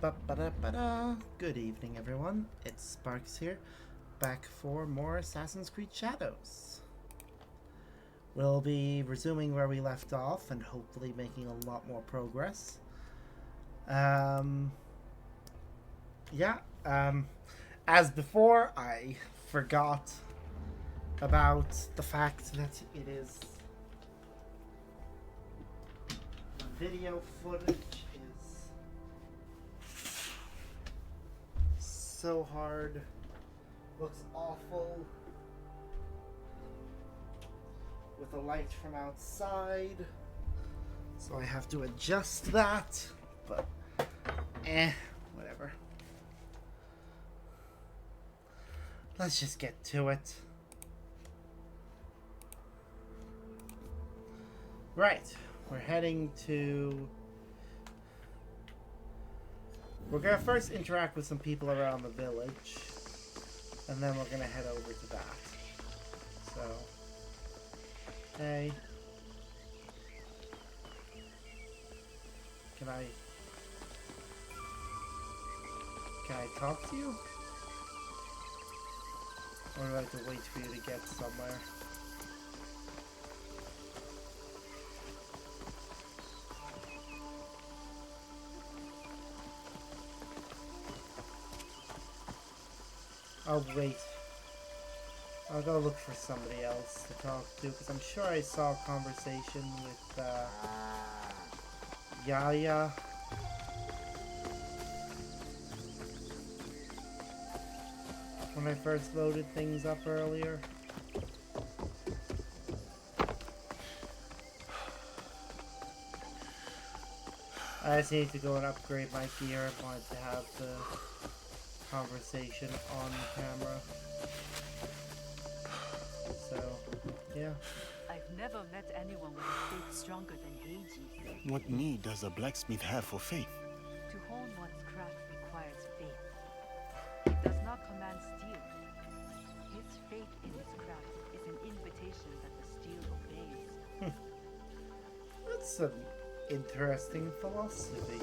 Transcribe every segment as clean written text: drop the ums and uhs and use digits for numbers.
Ba-ba-da-ba-da. Good evening, everyone. It's Sparks here, back for more Assassin's Creed Shadows. We'll be resuming where we left off and hopefully making a lot more progress. As before, I forgot about the fact that it is the video footage is so hard, looks awful with the light from outside, so I have to adjust that, but whatever. Let's just get to it. Right, we're heading to... We're gonna first interact with some people around the village, and then we're gonna head over to that. So, hey, can I talk to you? Or do I have to wait for you to get somewhere? I'll wait. I'll go look for somebody else to talk to, because I'm sure I saw a conversation with Yaya. When I first loaded things up earlier. I just need to go and upgrade my gear. I wanted to have the conversation on camera. So, yeah. I've never met anyone with a faith stronger than Heiji. What need does a blacksmith have for faith? To hone one's craft requires faith. It does not command steel. His faith in his craft is an invitation that the steel obeys. That's an interesting philosophy.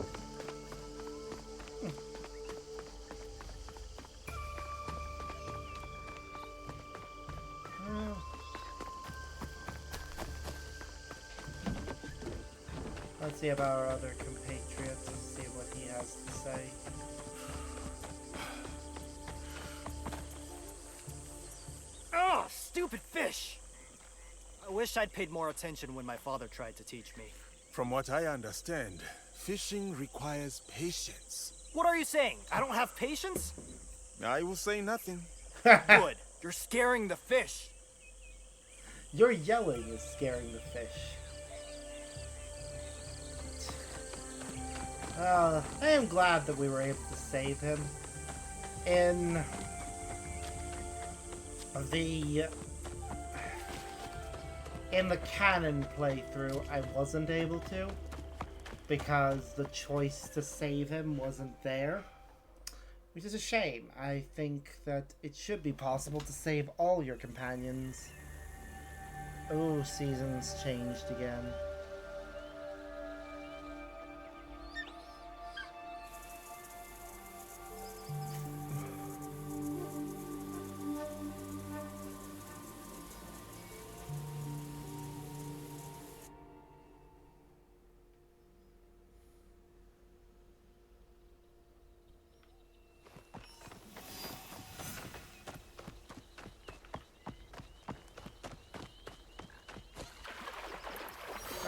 Let's see about our other compatriots and see what he has to say. Oh, stupid fish! I wish I'd paid more attention when my father tried to teach me. From what I understand, fishing requires patience. What are you saying? I don't have patience? I will say nothing. Good. You're scaring the fish. Your yelling is scaring the fish. I am glad that we were able to save him. In the canon playthrough, I wasn't able to, because the choice to save him wasn't there, which is a shame. I think that it should be possible to save all your companions. Oh, seasons changed again.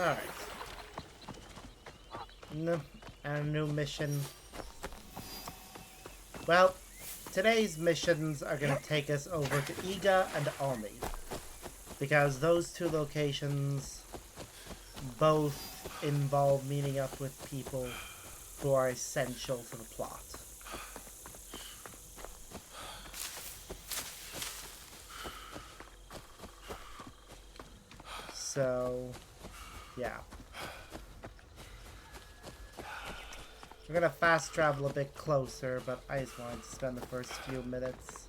Alright. And a new mission. Well, today's missions are going to take us over to Iga and Omi, because those two locations both involve meeting up with people who are essential for the plot. So, yeah. We're gonna fast travel a bit closer, but I just wanted to spend the first few minutes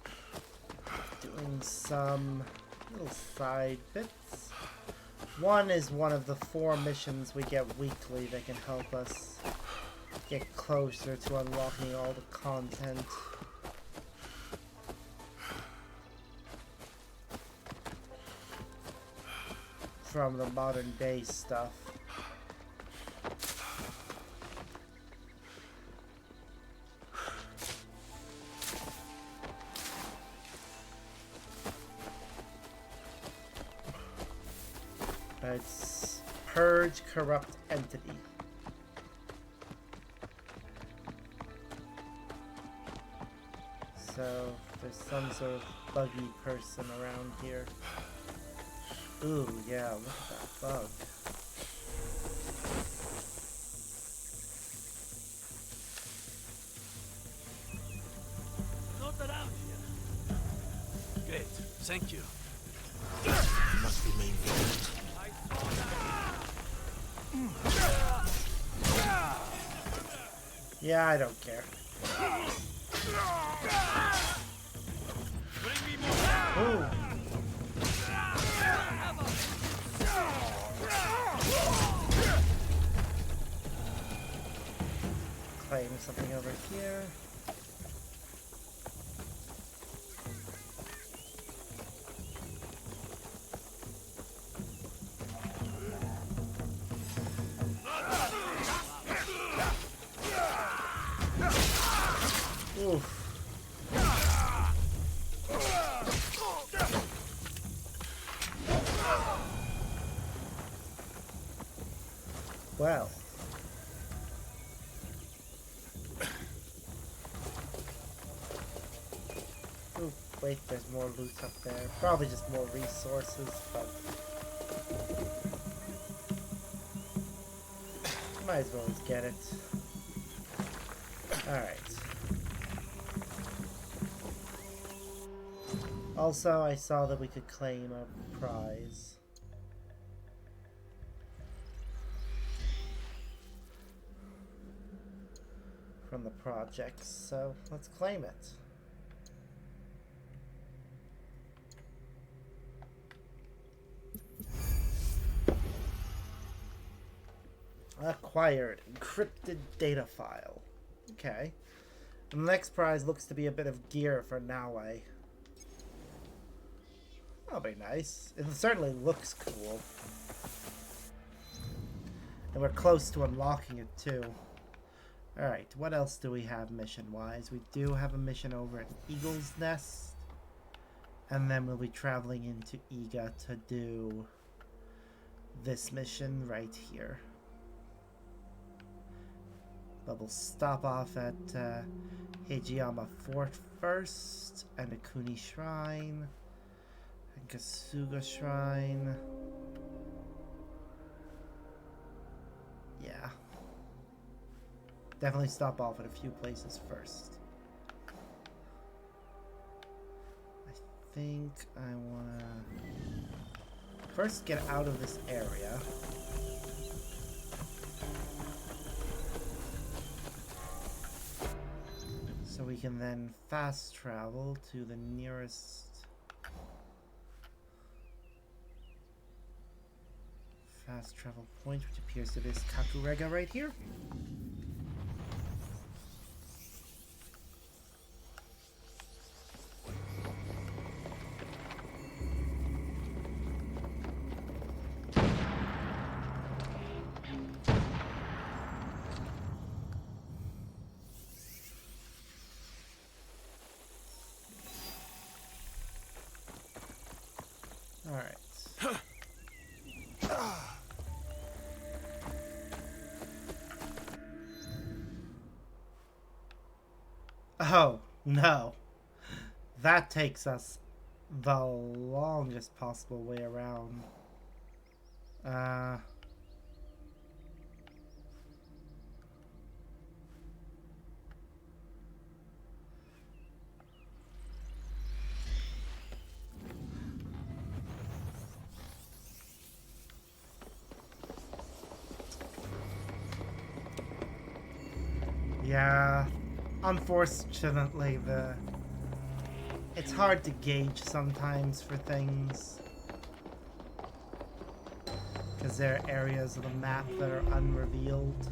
doing some little side bits. One is one of the 4 missions we get weekly that can help us get closer to unlocking all the content from the modern day stuff. It's purge corrupt entity. So there's some sort of buggy person around here. Ooh, yeah, look at that bug. Not around here. Great, thank you. Must remain vigilant. Yeah, I don't care. Ooh. Claim something over here. Oof. Well. Ooh, wait, there's more loot up there. Probably just more resources, but might as well just get it. Alright. Also, I saw that we could claim a prize. From the projects, so let's claim it. Acquired encrypted data file. Okay. And the next prize looks to be a bit of gear for Naue. That'll be nice. It certainly looks cool. And we're close to unlocking it too. Alright, what else do we have mission-wise? We do have a mission over at Eagle's Nest. And then we'll be traveling into Iga to do this mission right here. But we'll stop off at Hijiyama Fort first, and Akuni Shrine, and Kasuga Shrine. Yeah. Definitely stop off at a few places first. I think I wanna first get out of this area. So we can then fast travel to the nearest fast travel point, which appears to be this Kakurega right here. Oh, no. That takes us the longest possible way around. Yeah. Unfortunately, it's hard to gauge sometimes for things, because there are areas of the map that are unrevealed.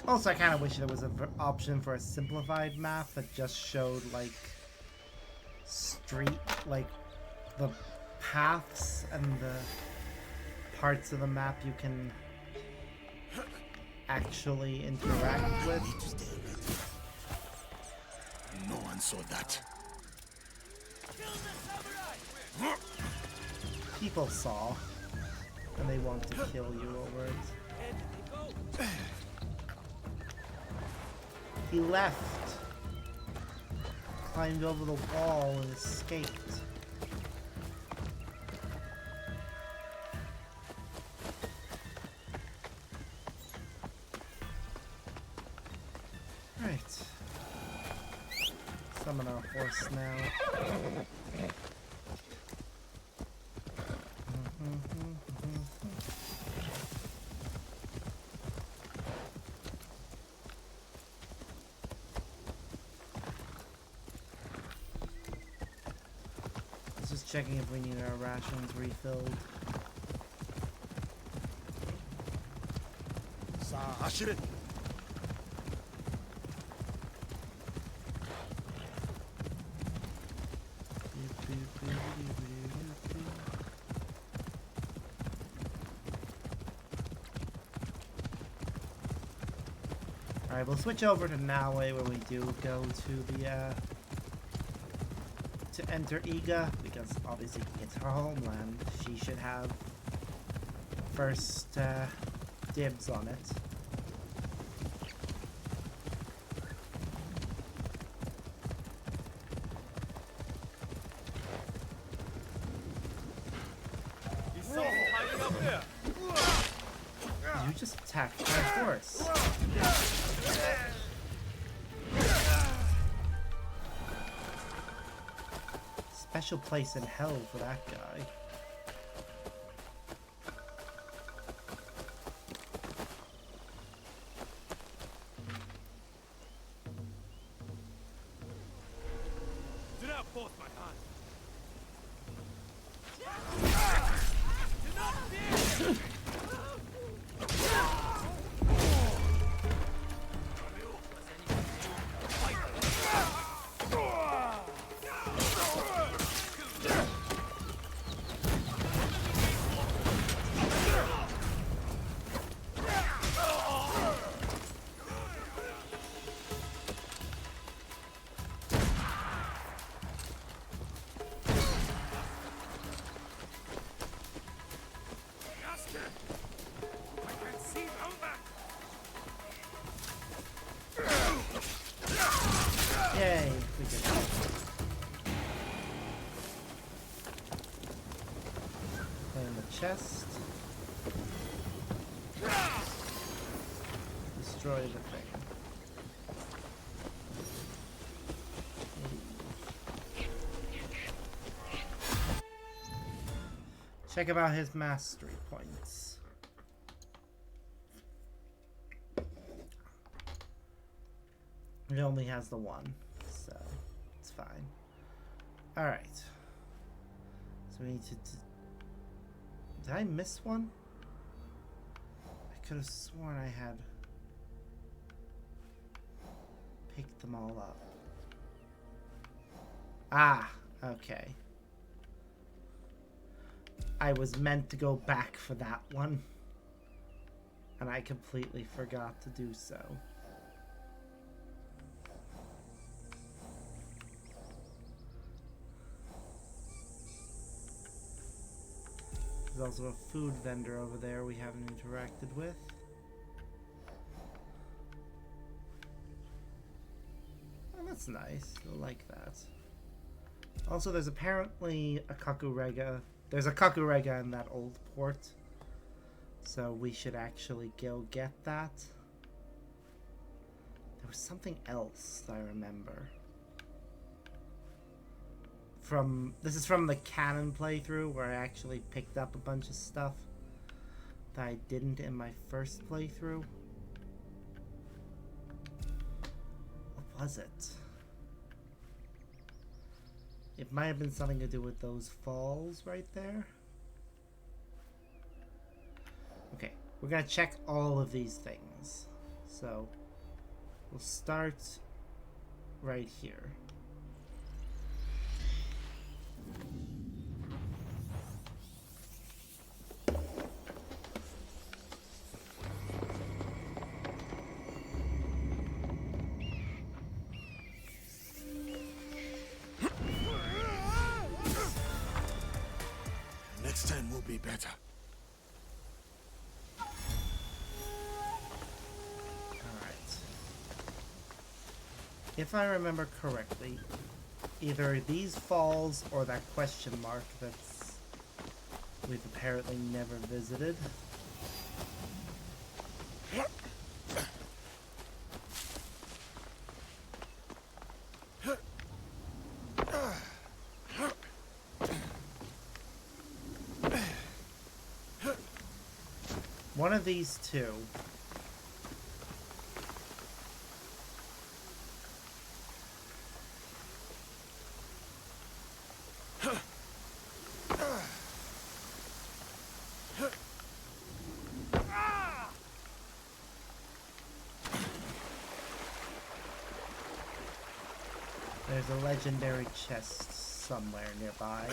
Also, I kind of wish there was an option for a simplified map that just showed like like the paths and the parts of the map you can actually interact with. Need to stay alert. No one saw that. People saw, and they want to kill you over it. He left, climbed over the wall and escaped. Right. Summon our horse now. Just checking if we need our rations refilled. Alright, we'll switch over to Naue where we do go to the to enter Iga, because obviously it's her homeland. She should have first dibs on it. You just attacked my horse. Special place in hell for that guy. Do not force my hand. Yay, we did it. Claim the chest. Destroy the thing. Check about his mastery points. It only has the one, so it's fine. Alright. So we need to... Did I miss one? I could have sworn I had picked them all up. Ah, okay. I was meant to go back for that one, and I completely forgot to do so. There's also a food vendor over there we haven't interacted with. Oh, that's nice. I like that. Also, there's apparently a Kakurega. There's a Kakurega in that old port. So we should actually go get that. There was something else I remember. This is from the canon playthrough where I actually picked up a bunch of stuff that I didn't in my first playthrough. What was it? It might have been something to do with those falls right there. Okay, we're gonna check all of these things. So we'll start right here. Next time will be better. If I remember correctly, either these falls or that question mark that's we've apparently never visited. One of these two. There's a legendary chest somewhere nearby.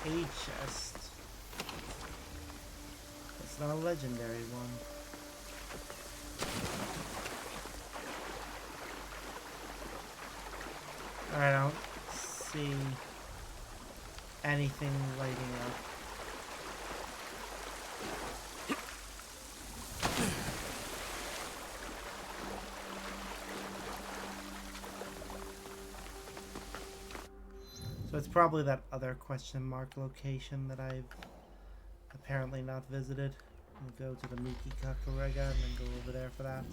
A chest. It's not a legendary one. I don't see anything lighting up. So it's probably that other question mark location that I've apparently not visited. We'll go to the Miki Kakarega and then go over there for that.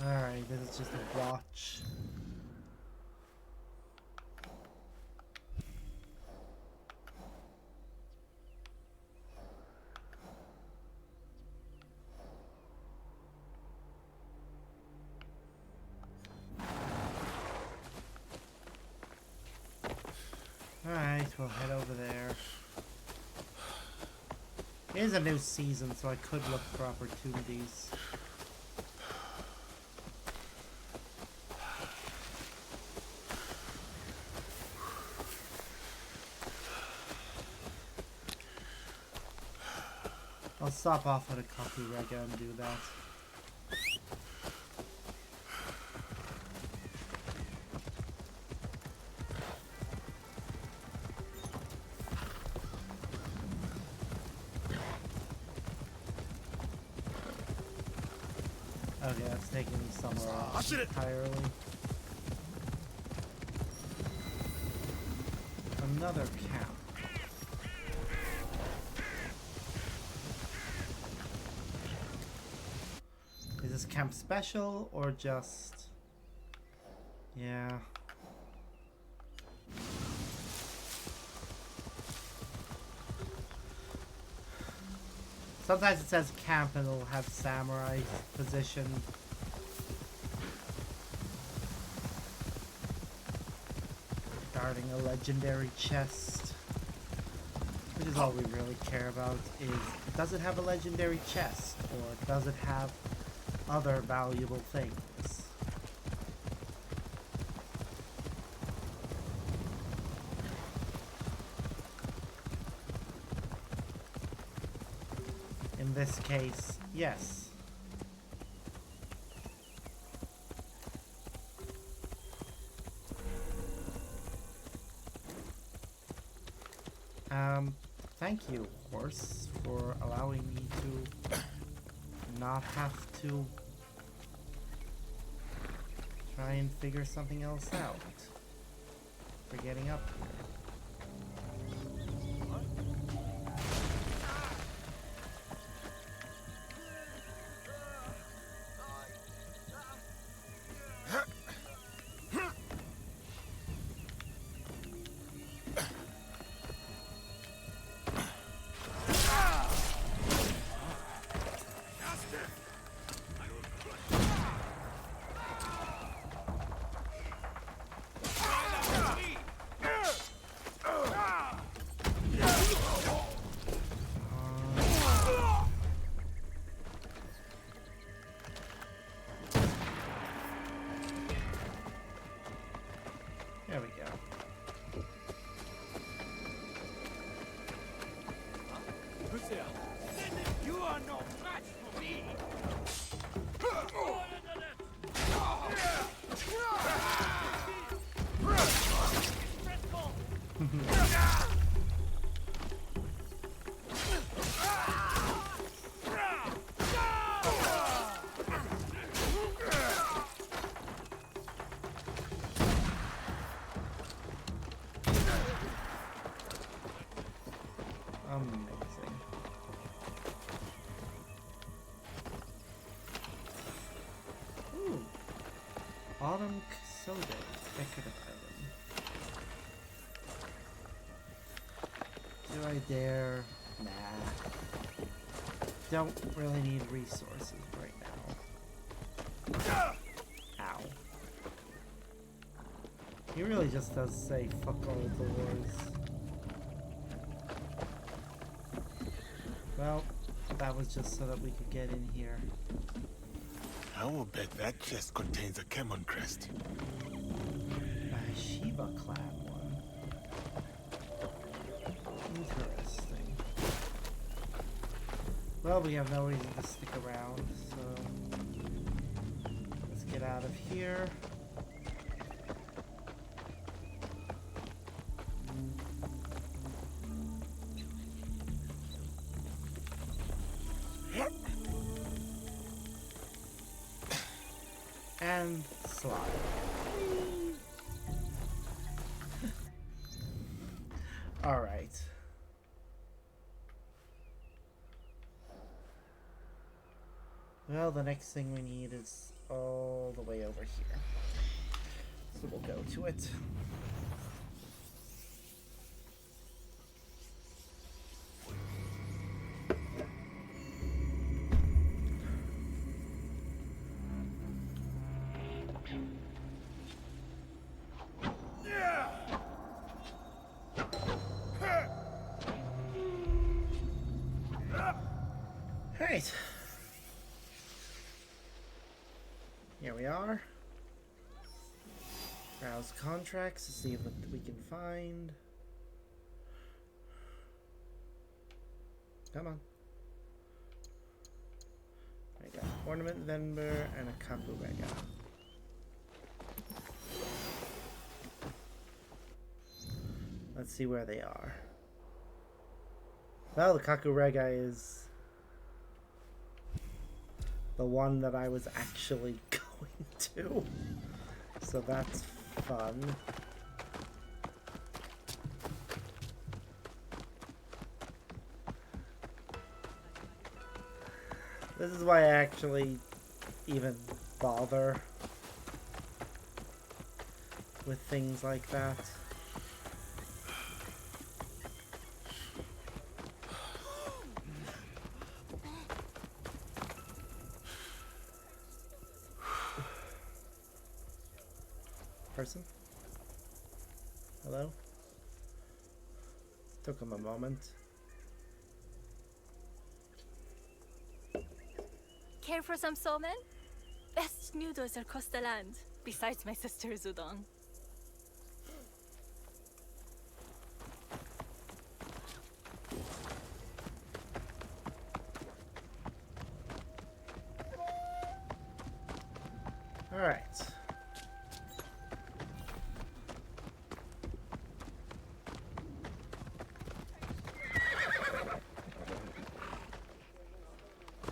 Alright, this is just a watch. Alright, we'll head over there. It is a new season, so I could look for opportunities. I'll stop off at a Kakarega and do that. Okay, that's taking me somewhere else entirely. another camp. Is this camp special or just... Yeah. Sometimes it says camp and it'll have samurai position. Guarding a legendary chest. Which is all we really care about is, does it have a legendary chest? Or does it have other valuable things? In this case, yes. Thank you, horse, for allowing me to not have to try and figure something else out for getting up here. There we go. You are no match for me! Amazing. Ooh. Autumn Soda, decorative item. Do I dare? Nah. Don't really need resources right now. Ow. He really just does say fuck all doors. Well, that was just so that we could get in here. I will bet that chest contains a Kemon crest. A Shiva clan one. Interesting. Well, we have no reason to stick around, so let's get out of here. And slide. Alright. Well, the next thing we need is all the way over here. So we'll go to it. Right. Here we are. Browse contracts to see what we can find. Come on. I got ornament vendor and a Kakurega. Let's see where they are. Well, the Kakurega is the one that I was actually going to. So that's fun. This is why I actually even bother with things like that. Person? Hello? Took him a moment. Care for some somen? Best noodles across the land, besides my sister's udon. Alright.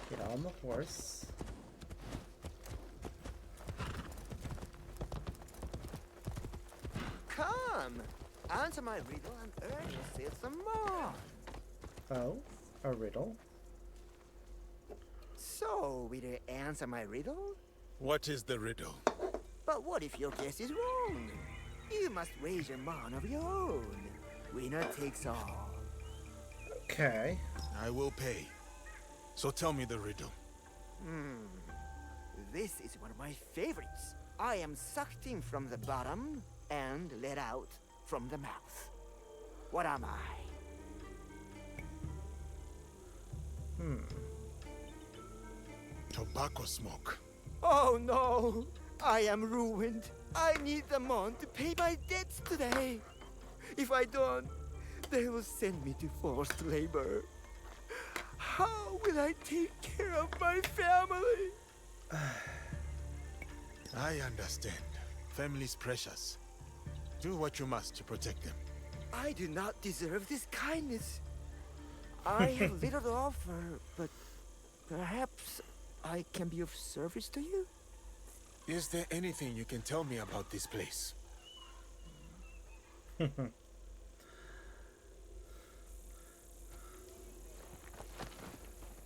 Get on the horse. Come, answer my riddle and earn yourself some more. Oh, a riddle. So, will you answer my riddle? What is the riddle? But what if your guess is wrong? You must wager man of your own. Winner takes all. Okay. I will pay. So tell me the riddle. This is one of my favorites. I am sucked in from the bottom and let out from the mouth. What am I? Tobacco smoke. Oh no! I am ruined. I need the mon to pay my debts today. If I don't, they will send me to forced labor. How will I take care of my family? I understand. Family's precious. Do what you must to protect them. I do not deserve this kindness. I have little to offer, but perhaps I can be of service to you? Is there anything you can tell me about this place?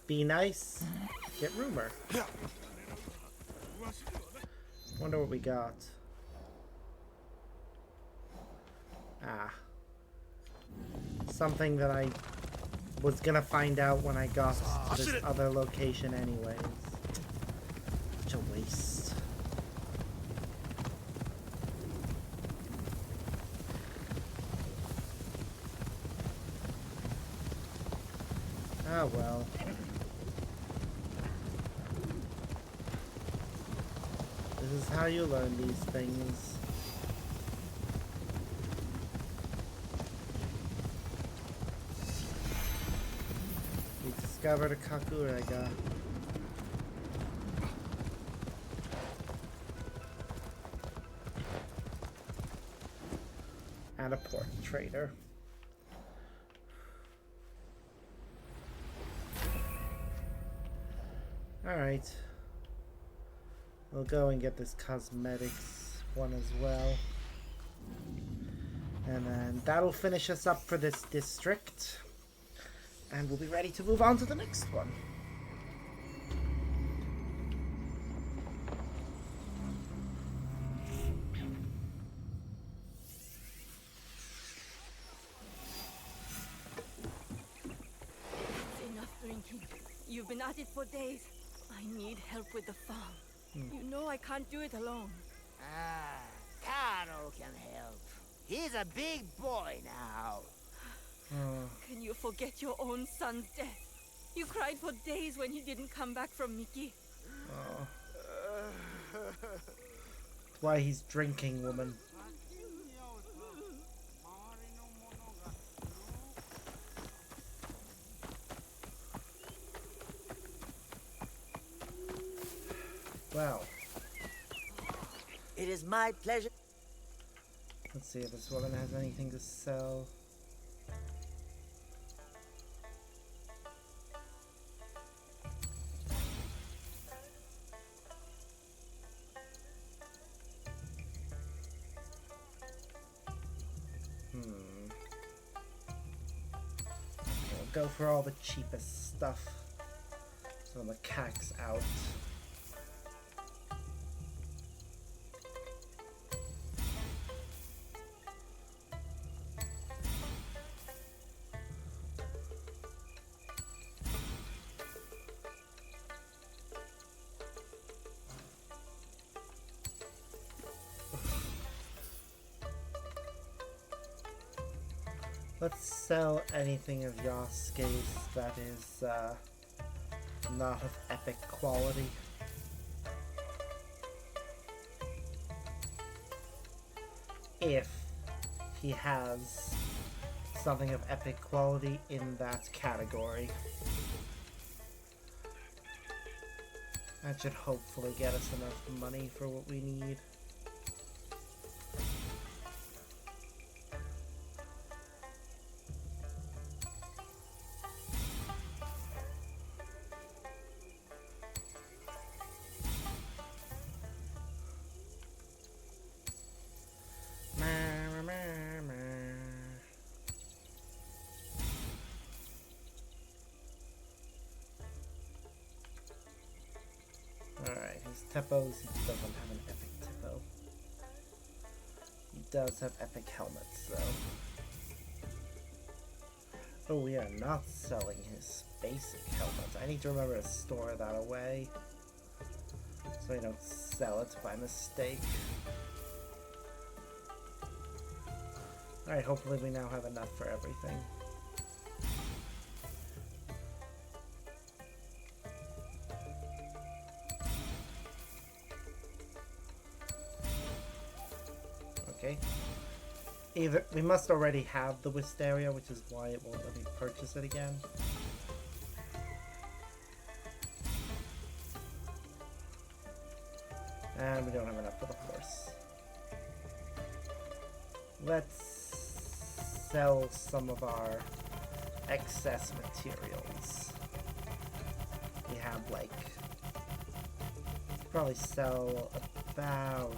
Be nice. Get rumor. Wonder what we got. Ah. Something that I was gonna find out when I got to this other location anyways. Such a waste. Ah well. This is how you learn these things. We discovered a Kakurega. And a port trader. Alright. We'll go and get this cosmetics one as well. And then that'll finish us up for this district. And we'll be ready to move on to the next one. Enough drinking. You've been at it for days. I need help with the farm. You know I can't do it alone. Ah, Taro can help. He's a big boy now. Can you forget your own son's death? You cried for days when he didn't come back from Mickey. That's why he's drinking, woman. Well, It is my pleasure. let's see if this woman has anything to sell. We'll go for all the cheapest stuff. So the cax out. Let's sell anything of Yasuke's that is not of epic quality. If he has something of epic quality in that category. That should hopefully get us enough money for what we need. Alright, his Teppos, he doesn't have an epic Teppo. He does have epic helmets, though. Oh, we are not selling his basic helmets. I need to remember to store that away, so I don't sell it by mistake. Alright, hopefully we now have enough for everything. Okay. Either we must already have the Wisteria, which is why it won't let me purchase it again. And we don't have enough for the horse. Let's sell some of our excess materials. We have like, probably sell about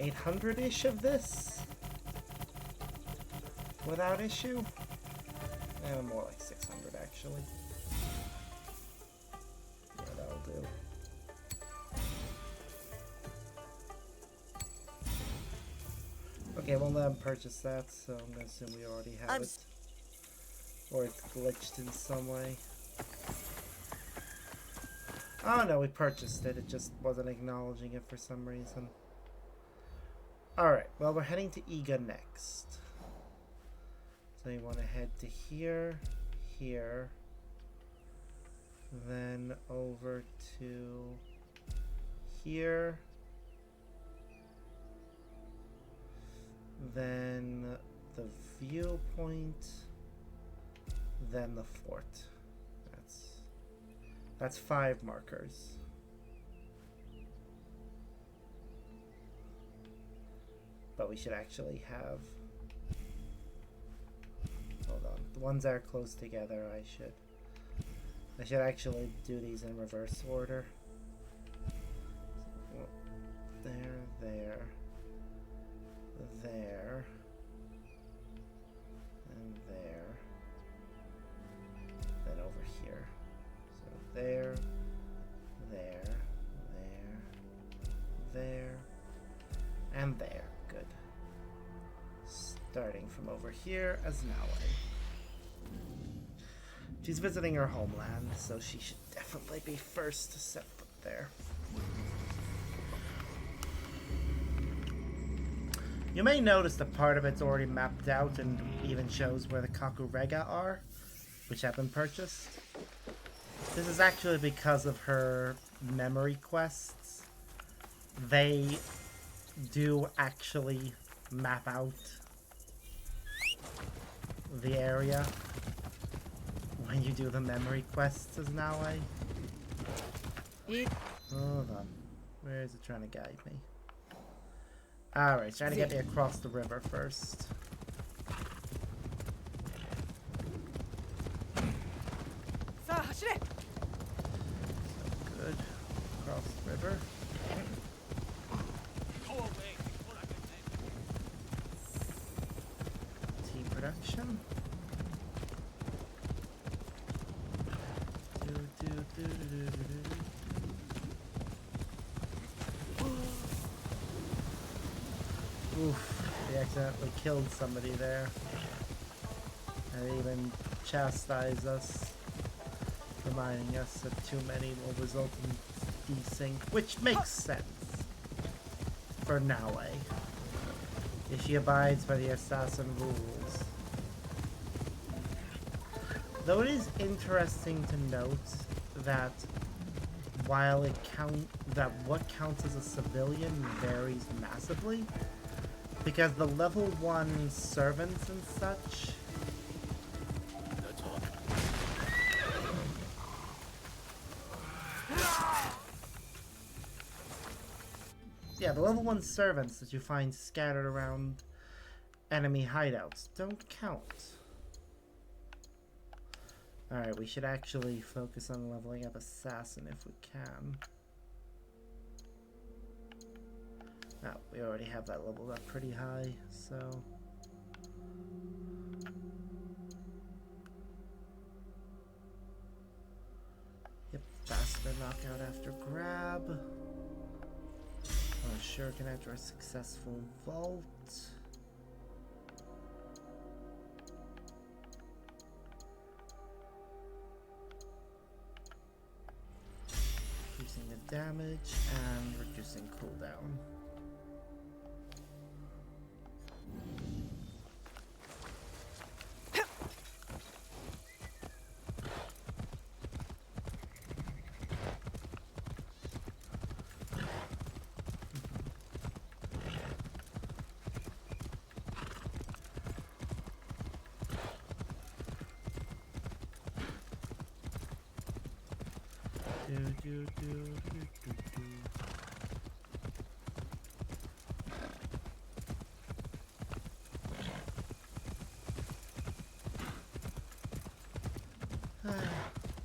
800-ish of this without issue. And more like 600 actually. Yeah, that'll do. Okay, we'll let him purchase that, so I'm gonna assume we already have it. Or it's glitched in some way. Oh no, we purchased it, it just wasn't acknowledging it for some reason. Alright, well we're heading to Iga next. So you want to head to here, here, then over to here, then the viewpoint, then the fort. That's 5 markers. But we should actually have, hold on, the ones that are close together I should actually do these in reverse order. There, there, there, and there, then over here. So there, there, there, there, and there. Good. Starting from over here as Naue. She's visiting her homeland, so she should definitely be first to set foot there. You may notice that part of it's already mapped out and even shows where the Kakurega are, which have been purchased. This is actually because of her memory quests. They do actually map out the area when you do the memory quests as Naue. Hold on. Where is it trying to guide me? Alright, trying to get me across the river first. Good. Across the river. Tea production. Oof, we accidentally killed somebody there. And they even chastised us, reminding us that too many will result in desync, which makes sense for Naue, if she abides by the assassin rules. Though it is interesting to note that while what counts as a civilian varies massively, because the level 1 servants and such the level 1 servants that you find scattered around enemy hideouts don't count. Alright, we should actually focus on leveling up Assassin if we can. Oh, we already have that leveled up pretty high, so... Yep, faster knockout after grab. Sure can enter a successful vault. Increasing the damage and reducing cooldown.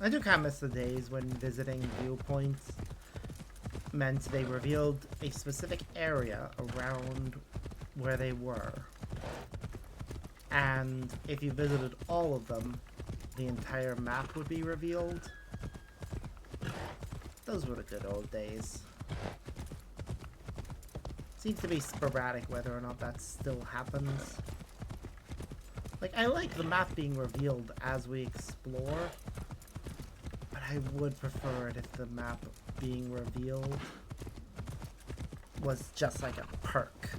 I do kind of miss the days when visiting viewpoints meant they revealed a specific area around where they were. And if you visited all of them, the entire map would be revealed. Those were the good old days. Seems to be sporadic whether or not that still happens. Like, I like the map being revealed as we explore, but I would prefer it if the map being revealed was just like a perk,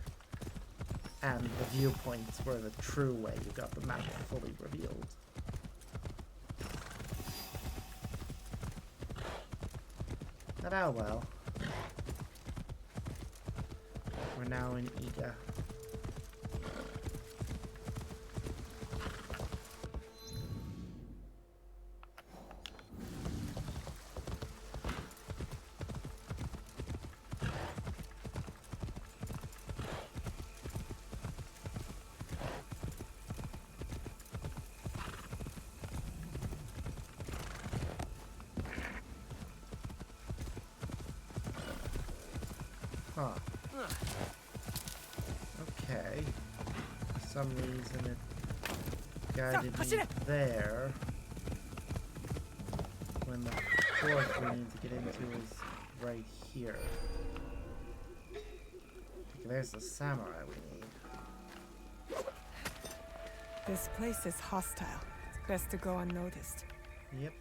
and the viewpoints were the true way you got the map fully revealed. But oh well. We're now in Iga. Huh. Okay. For some reason it guided me there. When the fourth we need to get into is right here. Okay, there's the samurai we need. This place is hostile. It's best to go unnoticed. Yep.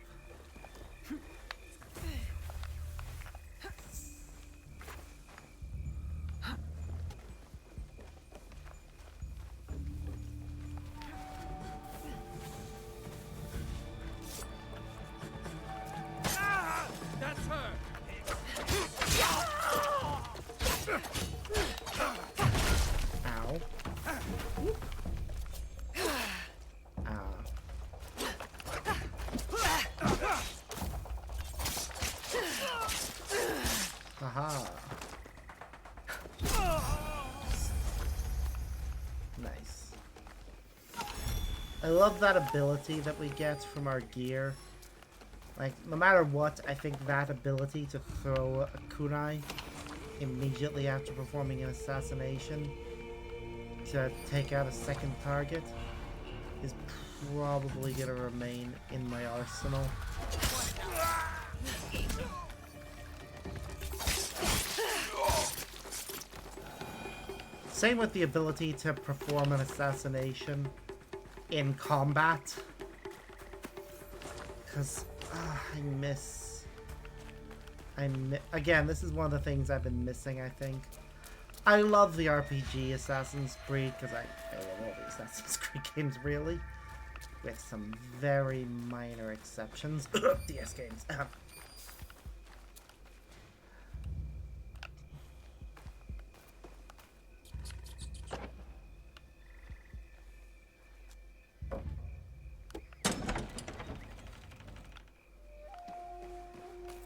Aha. Nice. I love that ability that we get from our gear. Like, no matter what, I think that ability to throw a kunai immediately after performing an assassination to take out a second target is probably gonna remain in my arsenal. Same with the ability to perform an assassination in combat. Because again, this is one of the things I've been missing, I think. I love the RPG Assassin's Creed, because I love all the Assassin's Creed games, really. With some very minor exceptions. DS games.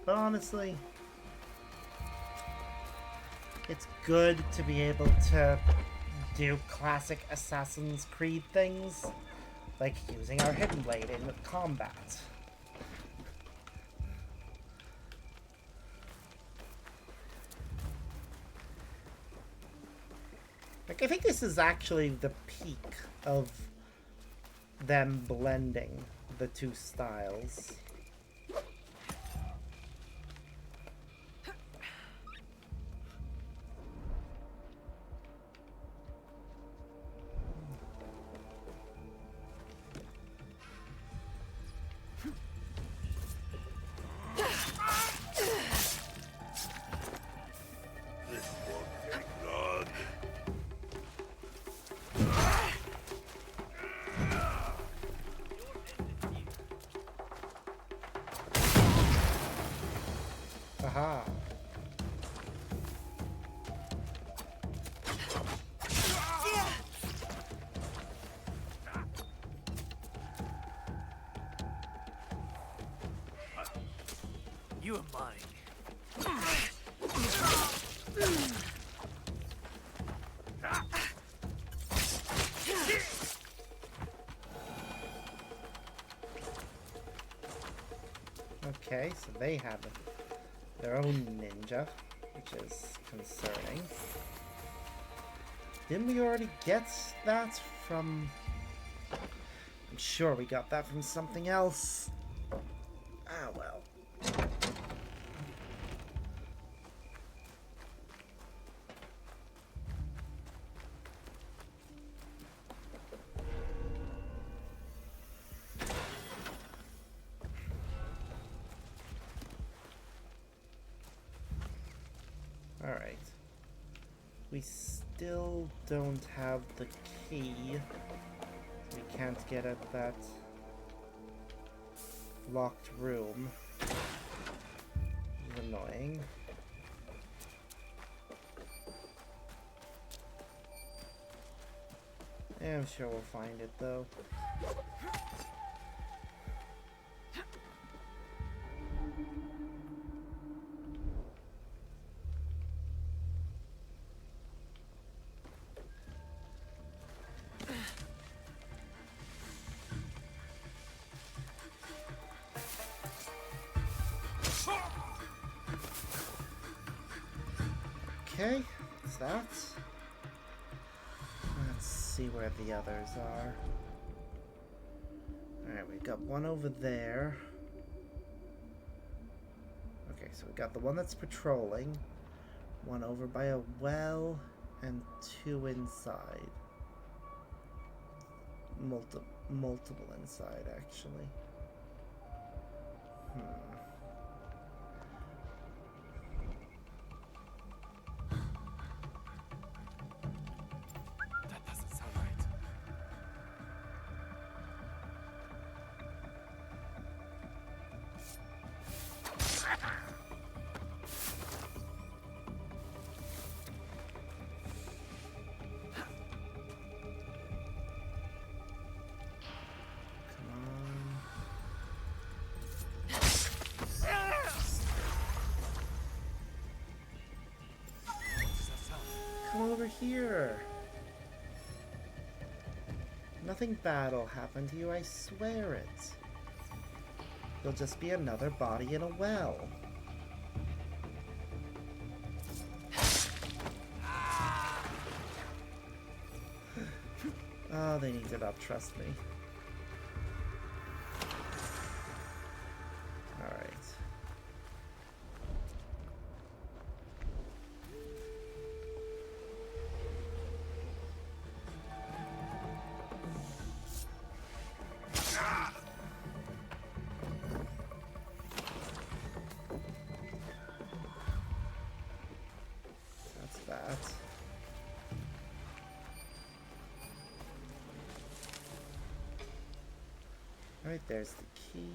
But honestly, it's good to be able to do classic Assassin's Creed things, like using our Hidden Blade in combat. Like, I think this is actually the peak of them blending the two styles. Aha. You are mine. Okay, so they have their own ninja, which is concerning. Didn't we already get that from... I'm sure we got that from something else. Ah, well. Alright. We still don't have the key. We can't get at that locked room. Which is annoying. Yeah, I'm sure we'll find it though. Okay, that's that. Let's see where the others are. Alright, we've got one over there. Okay, so we got the one that's patrolling, one over by a well, and two inside. Multiple inside, actually. That doesn't sound right. Come over here. Nothing bad will happen to you, I swear it. You'll just be another body in a well. Oh, they need to not trust me. Alright. that. Alright, there's the key.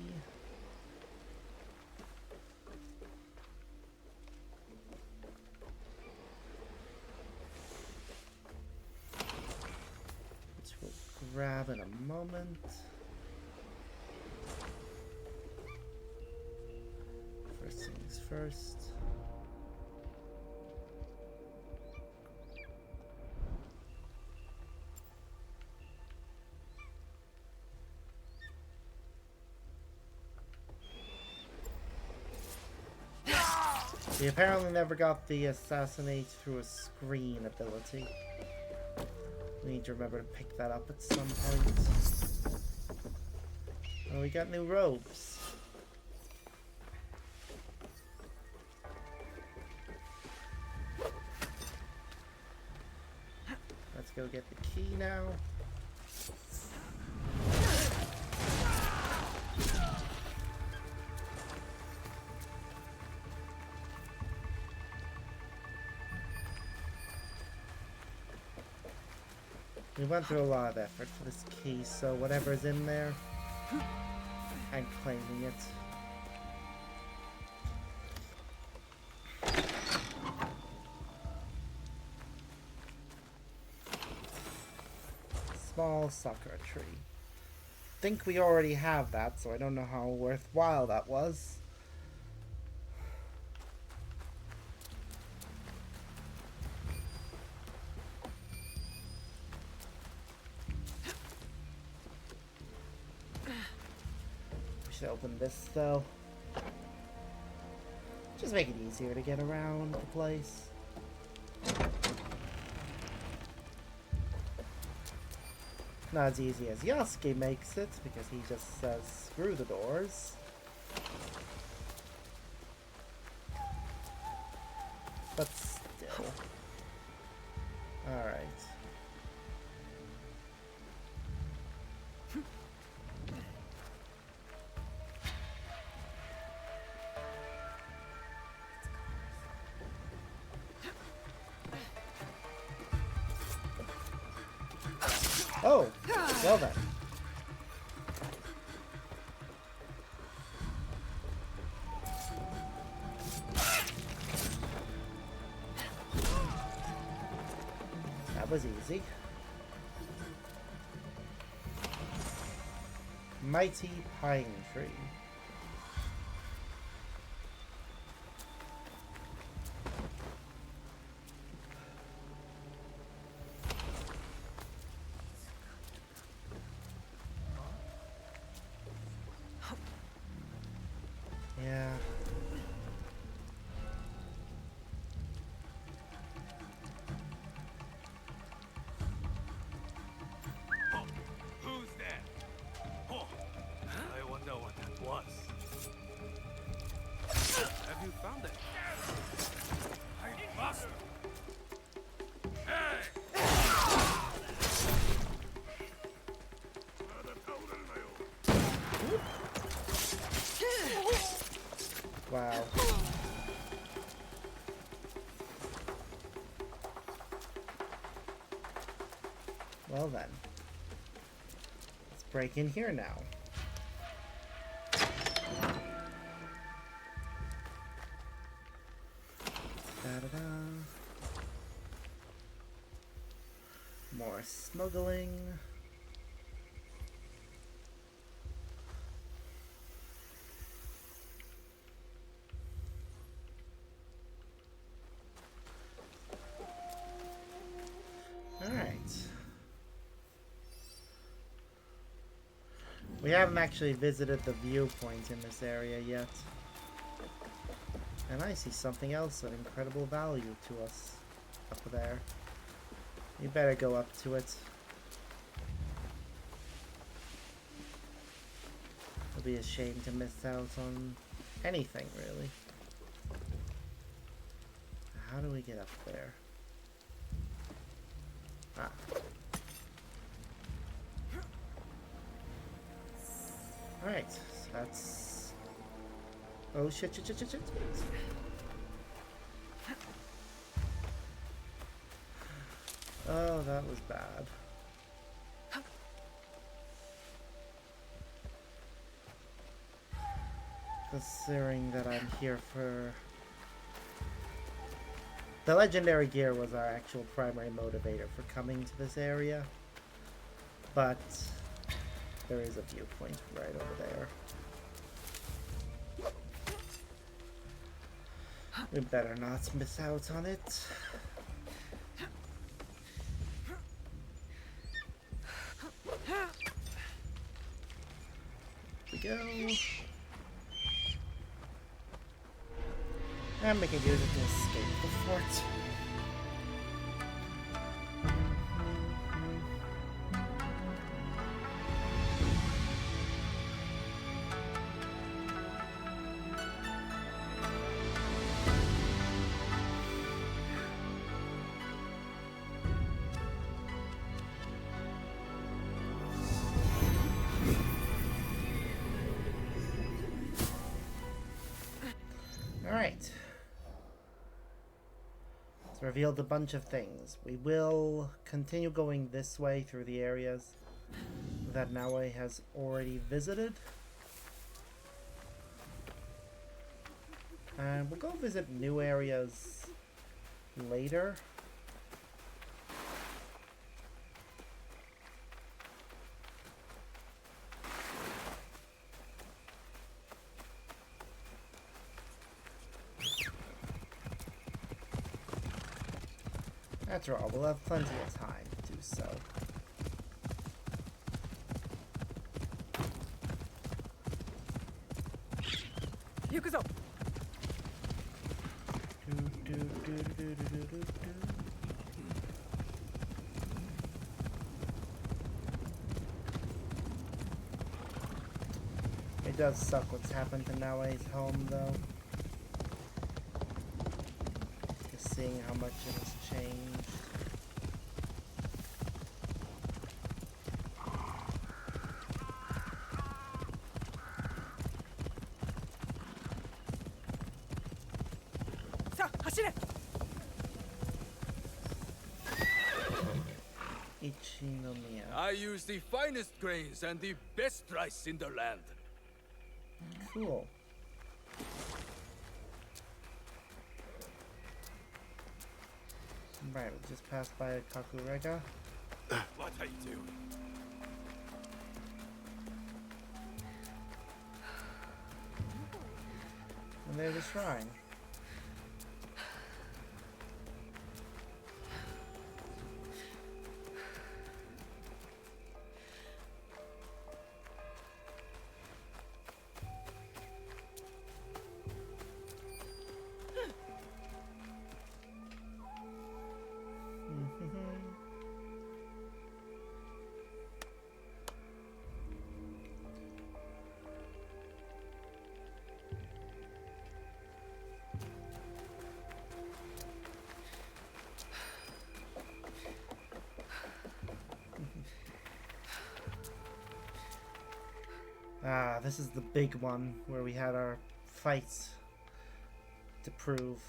Which we'll grab in a moment. First things first. We apparently never got the assassinate through a screen ability. We need to remember to pick that up at some point. Oh, we got new robes. Let's go get the key now. We went through a lot of effort for this key, so whatever's in there, I'm claiming it. Small sakura tree. Think we already have that, so I don't know how worthwhile that was. Should open this though. Just make it easier to get around the place. Not as easy as Yasuke makes it, because he just says screw the doors. But still. Alright. Oh, well then. That was easy. Mighty Pine Tree. Yeah. Oh, who's that? Oh, I wonder what that was. Have you found it? I must. Hey! Wow. Well then. Let's break in here now. Da-da-da. More smuggling. We haven't actually visited the viewpoint in this area yet. And I see something else of incredible value to us up there. You better go up to it. It'll be a shame to miss out on anything, really. How do we get up there? Ah. Alright, so that's... Oh shit, shit. Oh, that was bad. Considering that I'm here for... The legendary gear was our actual primary motivator for coming to this area. But there is a viewpoint right over there. We better not miss out on it. Here we go. And we can use it to escape the fort. Alright. It's revealed a bunch of things. We will continue going this way through the areas that Naue has already visited. And we'll go visit new areas later. After all, we'll have plenty of time to do so. Yukuzo! It does suck what's happened to Naue's home, though. Just seeing how much it has changed. Ichinomiya. I use the finest grains and the best rice in the land. Cool. Right, we just passed by a Kakurega. What are you doing? And there's a shrine. Ah, this is the big one where we had our fights to prove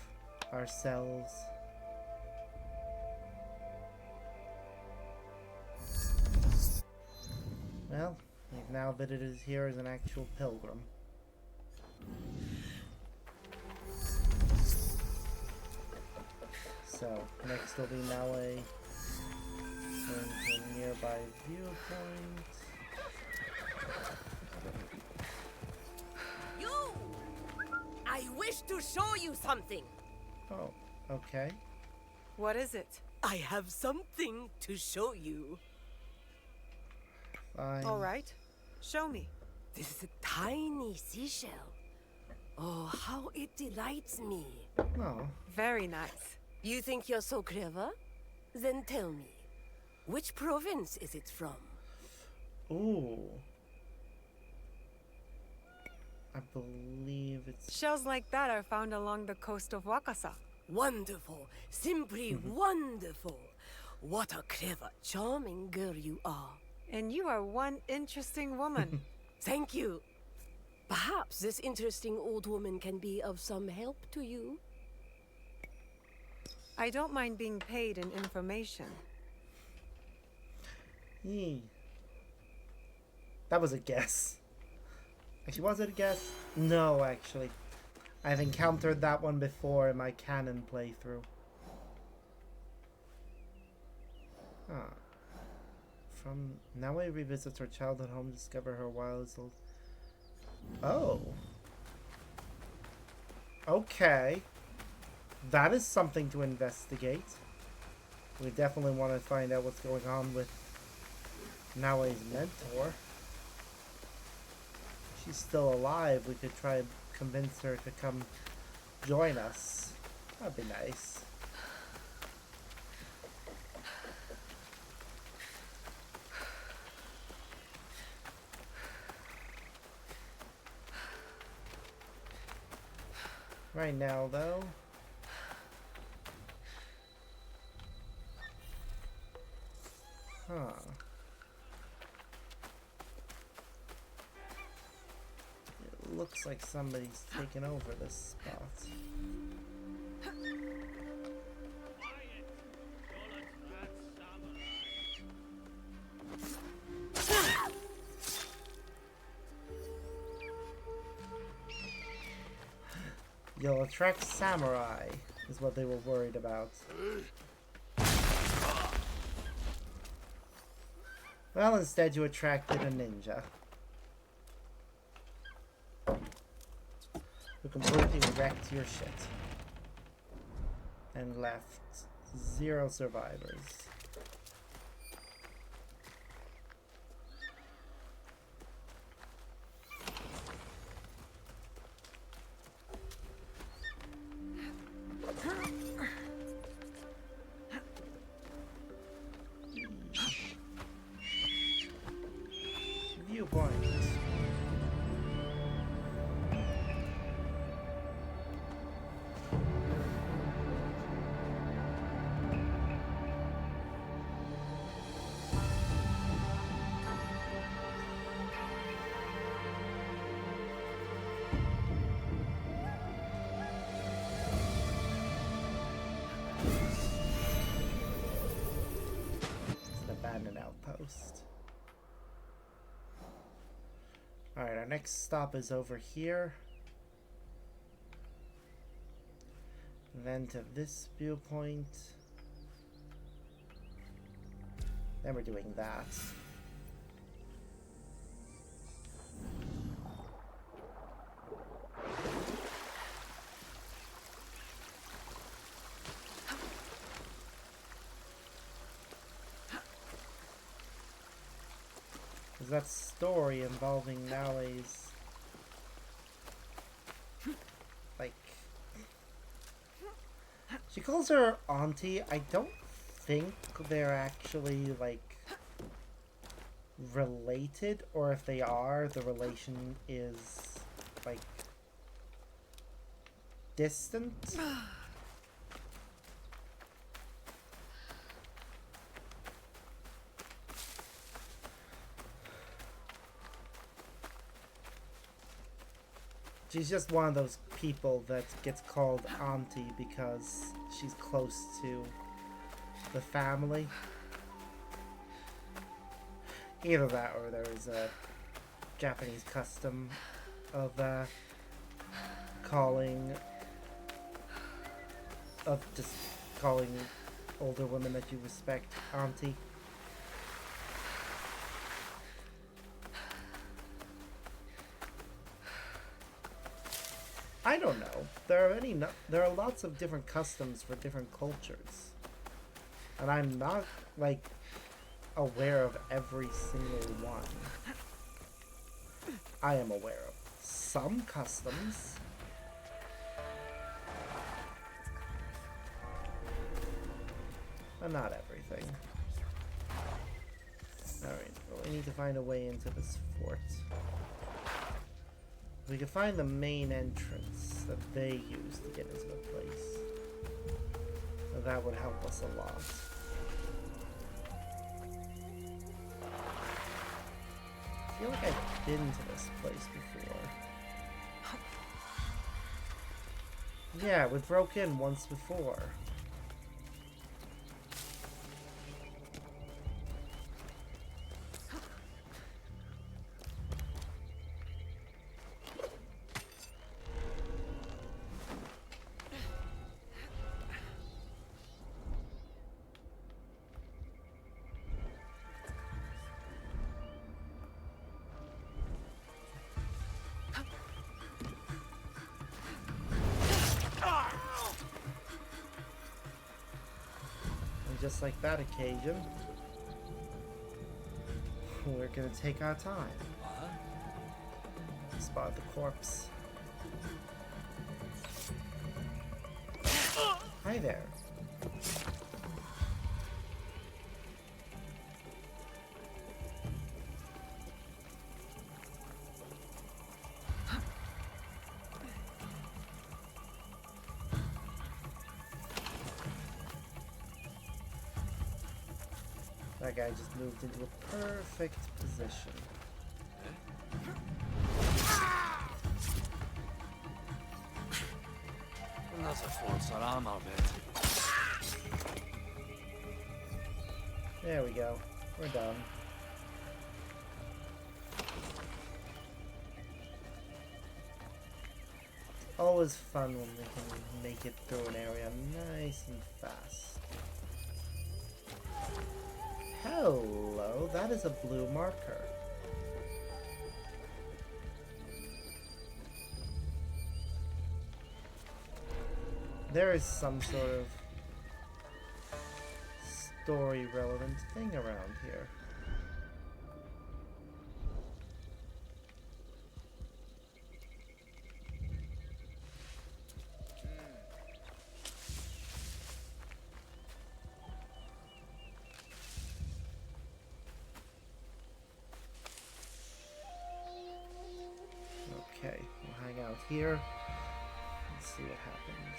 ourselves. Well, we've now visited here as an actual pilgrim. So, next will be Naue going to a nearby viewpoint. I wish to show you something. Oh, okay. What is it? I have something to show you. Fine. All right. Show me. This is a tiny seashell. Oh, how it delights me. Oh, Very nice. You think you're so clever? Then tell me, which province is it from? ooh. I believe it's... Shells like that are found along the coast of Wakasa. Wonderful. Simply wonderful. What a clever, charming girl you are. And you are one interesting woman. Thank you. Perhaps this interesting old woman can be of some help to you. I don't mind being paid in information. Yee. That was a guess. Actually, was it a guess? No, actually. I've encountered that one before in my canon playthrough. Huh. From Nawe revisits her childhood home to discover her wildest old... Oh. Okay. That is something to investigate. We definitely want to find out what's going on with Nawe's mentor. She's still alive. We could try and convince her to come join us. That'd be nice. Right now, though. Huh. It looks like somebody's taken over this spot. You'll attract samurai, is what they were worried about. Well, instead you attracted a ninja. Who completely wrecked your shit. And left 0 survivors. Viewpoint. It's an abandoned outpost. Alright, our next stop is over here. Then to this viewpoint. Then we're doing that. That story involving Nawe's, like, she calls her auntie. I don't think they're actually, like, related, or if they are, the relation is, like, distant. She's just one of those people that gets called auntie because she's close to the family. Either that or there's a Japanese custom of just calling older women that you respect auntie. I don't know. There are lots of different customs for different cultures. And I'm not, like, aware of every single one. I am aware of some customs. But not everything. Alright, well, we need to find a way into this fort. We can find the main entrance that they use to get into the place. So that would help us a lot. I feel like I've been to this place before. Yeah, we broke in once before. And just like that occasion, we're gonna take our time. Spot the corpse. Hi there. That guy just moved into a perfect position. There we go. We're done. Always fun when we can make it through an area nice and fast. Hello, that is a blue marker. There is some sort of story relevant thing around here. Okay, we'll hang out here and see what happens.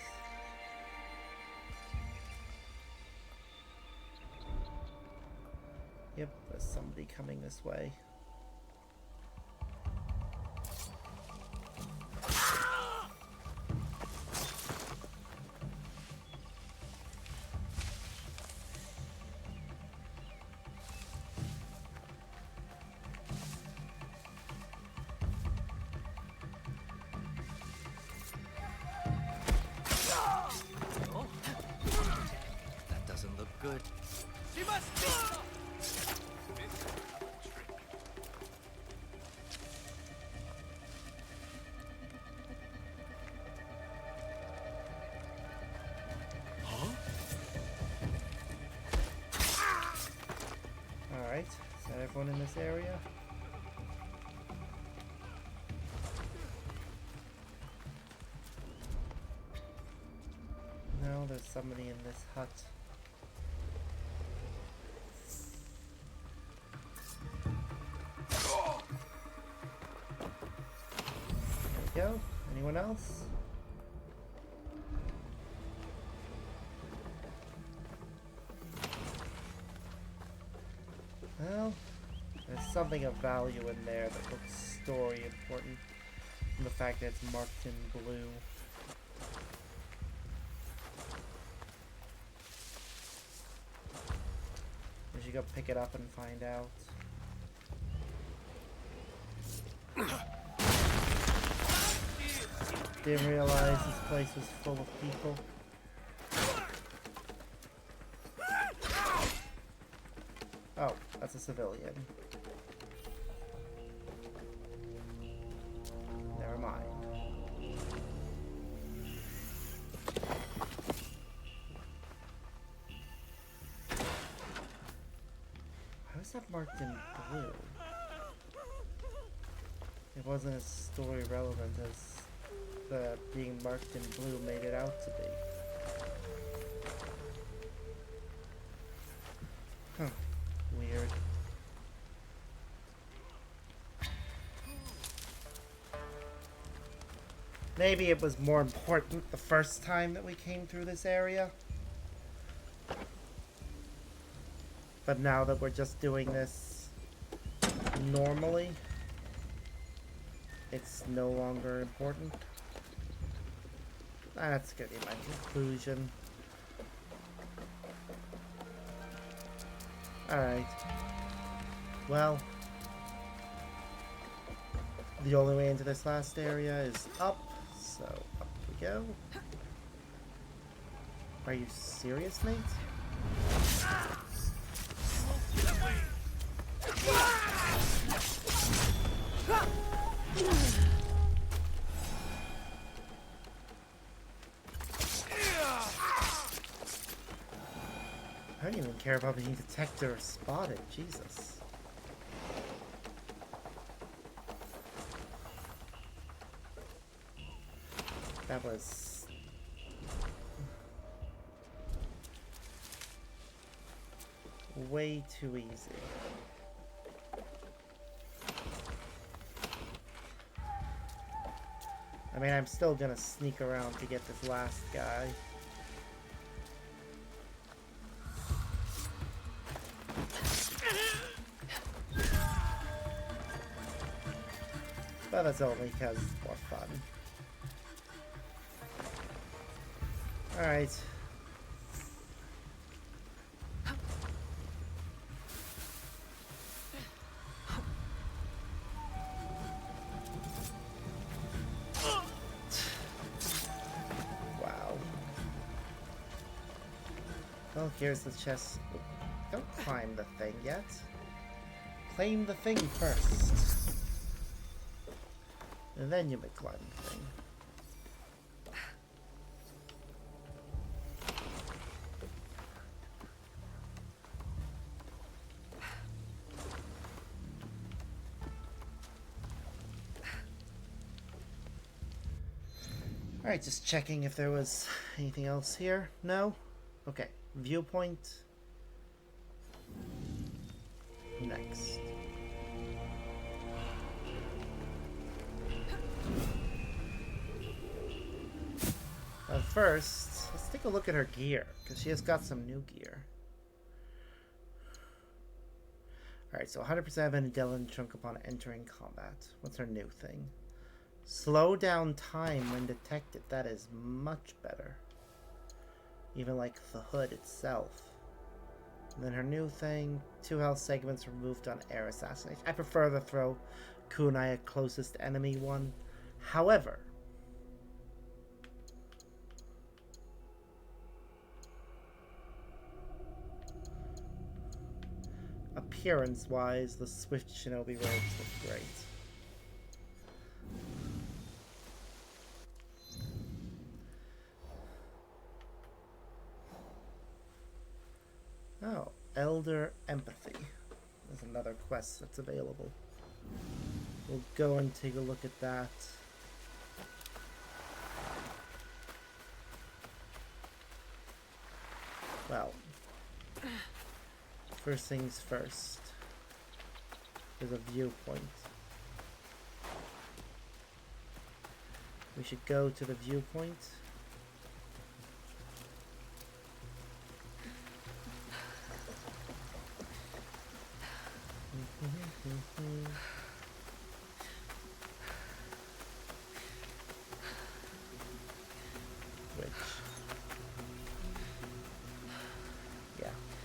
Yep, there's somebody coming this way. That doesn't look good. She must be. Alright, is that everyone in this area? No, there's somebody in this hut. There we go. Anyone else? Well, there's something of value in there that looks story important. And the fact that it's marked in blue. We should go pick it up and find out. Didn't realize this place was full of people. Oh, that's a civilian. Never mind. How is that marked in blue? It wasn't as story relevant as the being marked in blue made it out to be. Huh. Weird. Maybe it was more important the first time that we came through this area. But now that we're just doing this normally, it's no longer important. That's gonna be my conclusion. Alright. Well, the only way into this last area is up, so up we go. Are you serious, mate? How do didn't even care about being detected or spotted. Jesus. That was... way too easy. I mean, I'm still gonna sneak around to get this last guy. But that's only because it's more fun. Alright. Wow. Well, here's the chest. Don't climb the thing yet. Claim the thing first. And then you may climb the thing. Alright, just checking if there was anything else here. No? Okay. Viewpoint. Next. First, let's take a look at her gear, because she has got some new gear. Alright, so 100% of an adrenaline chunk upon entering combat. What's her new thing? Slow down time when detected. That is much better. Even like the hood itself. And then her new thing, 2 health segments removed on air assassination. I prefer the throw kunai at closest enemy one. However, appearance-wise, the Swift Shinobi robes look great. Oh, Elder Empathy. There's another quest that's available. We'll go and take a look at that. Well, first things first. There's a viewpoint. We should go to the viewpoint.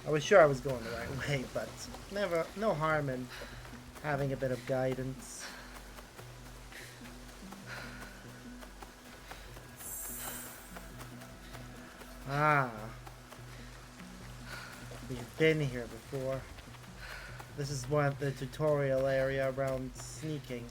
I was sure I was going the right way, but no harm in having a bit of guidance. Ah. We've been here before. This is one of the tutorial area around sneaking.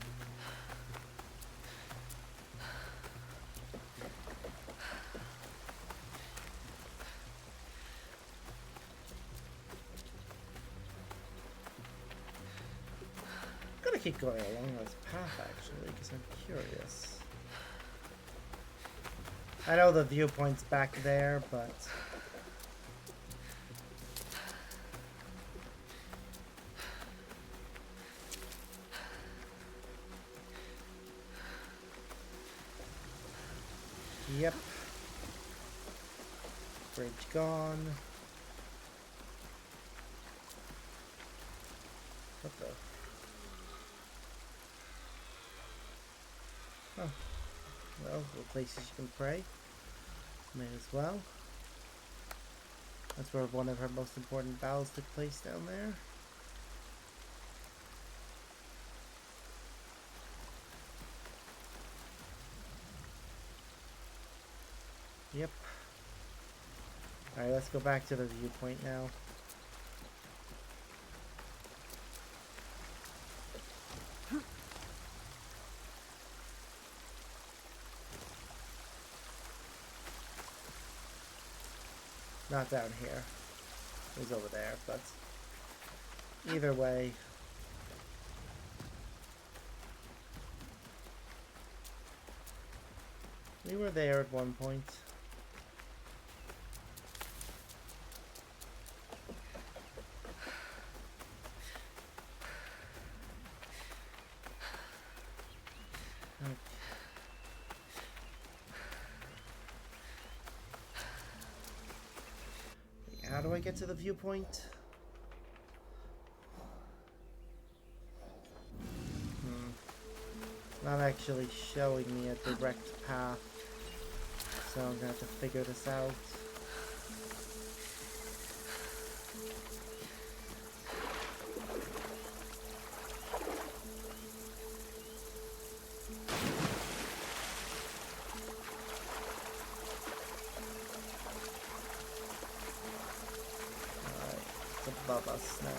Keep going along this path actually, because I'm curious. I know the viewpoint's back there, but yep. Bridge gone. What the? Oh, well, the places you can pray. May as well. That's where one of her most important battles took place down there. Yep. Alright, let's go back to the viewpoint now. Not down here. It was over there, but either way. We were there at one point. How do I get to the viewpoint? Not actually showing me a direct path, so I'm gonna have to figure this out. Above us now.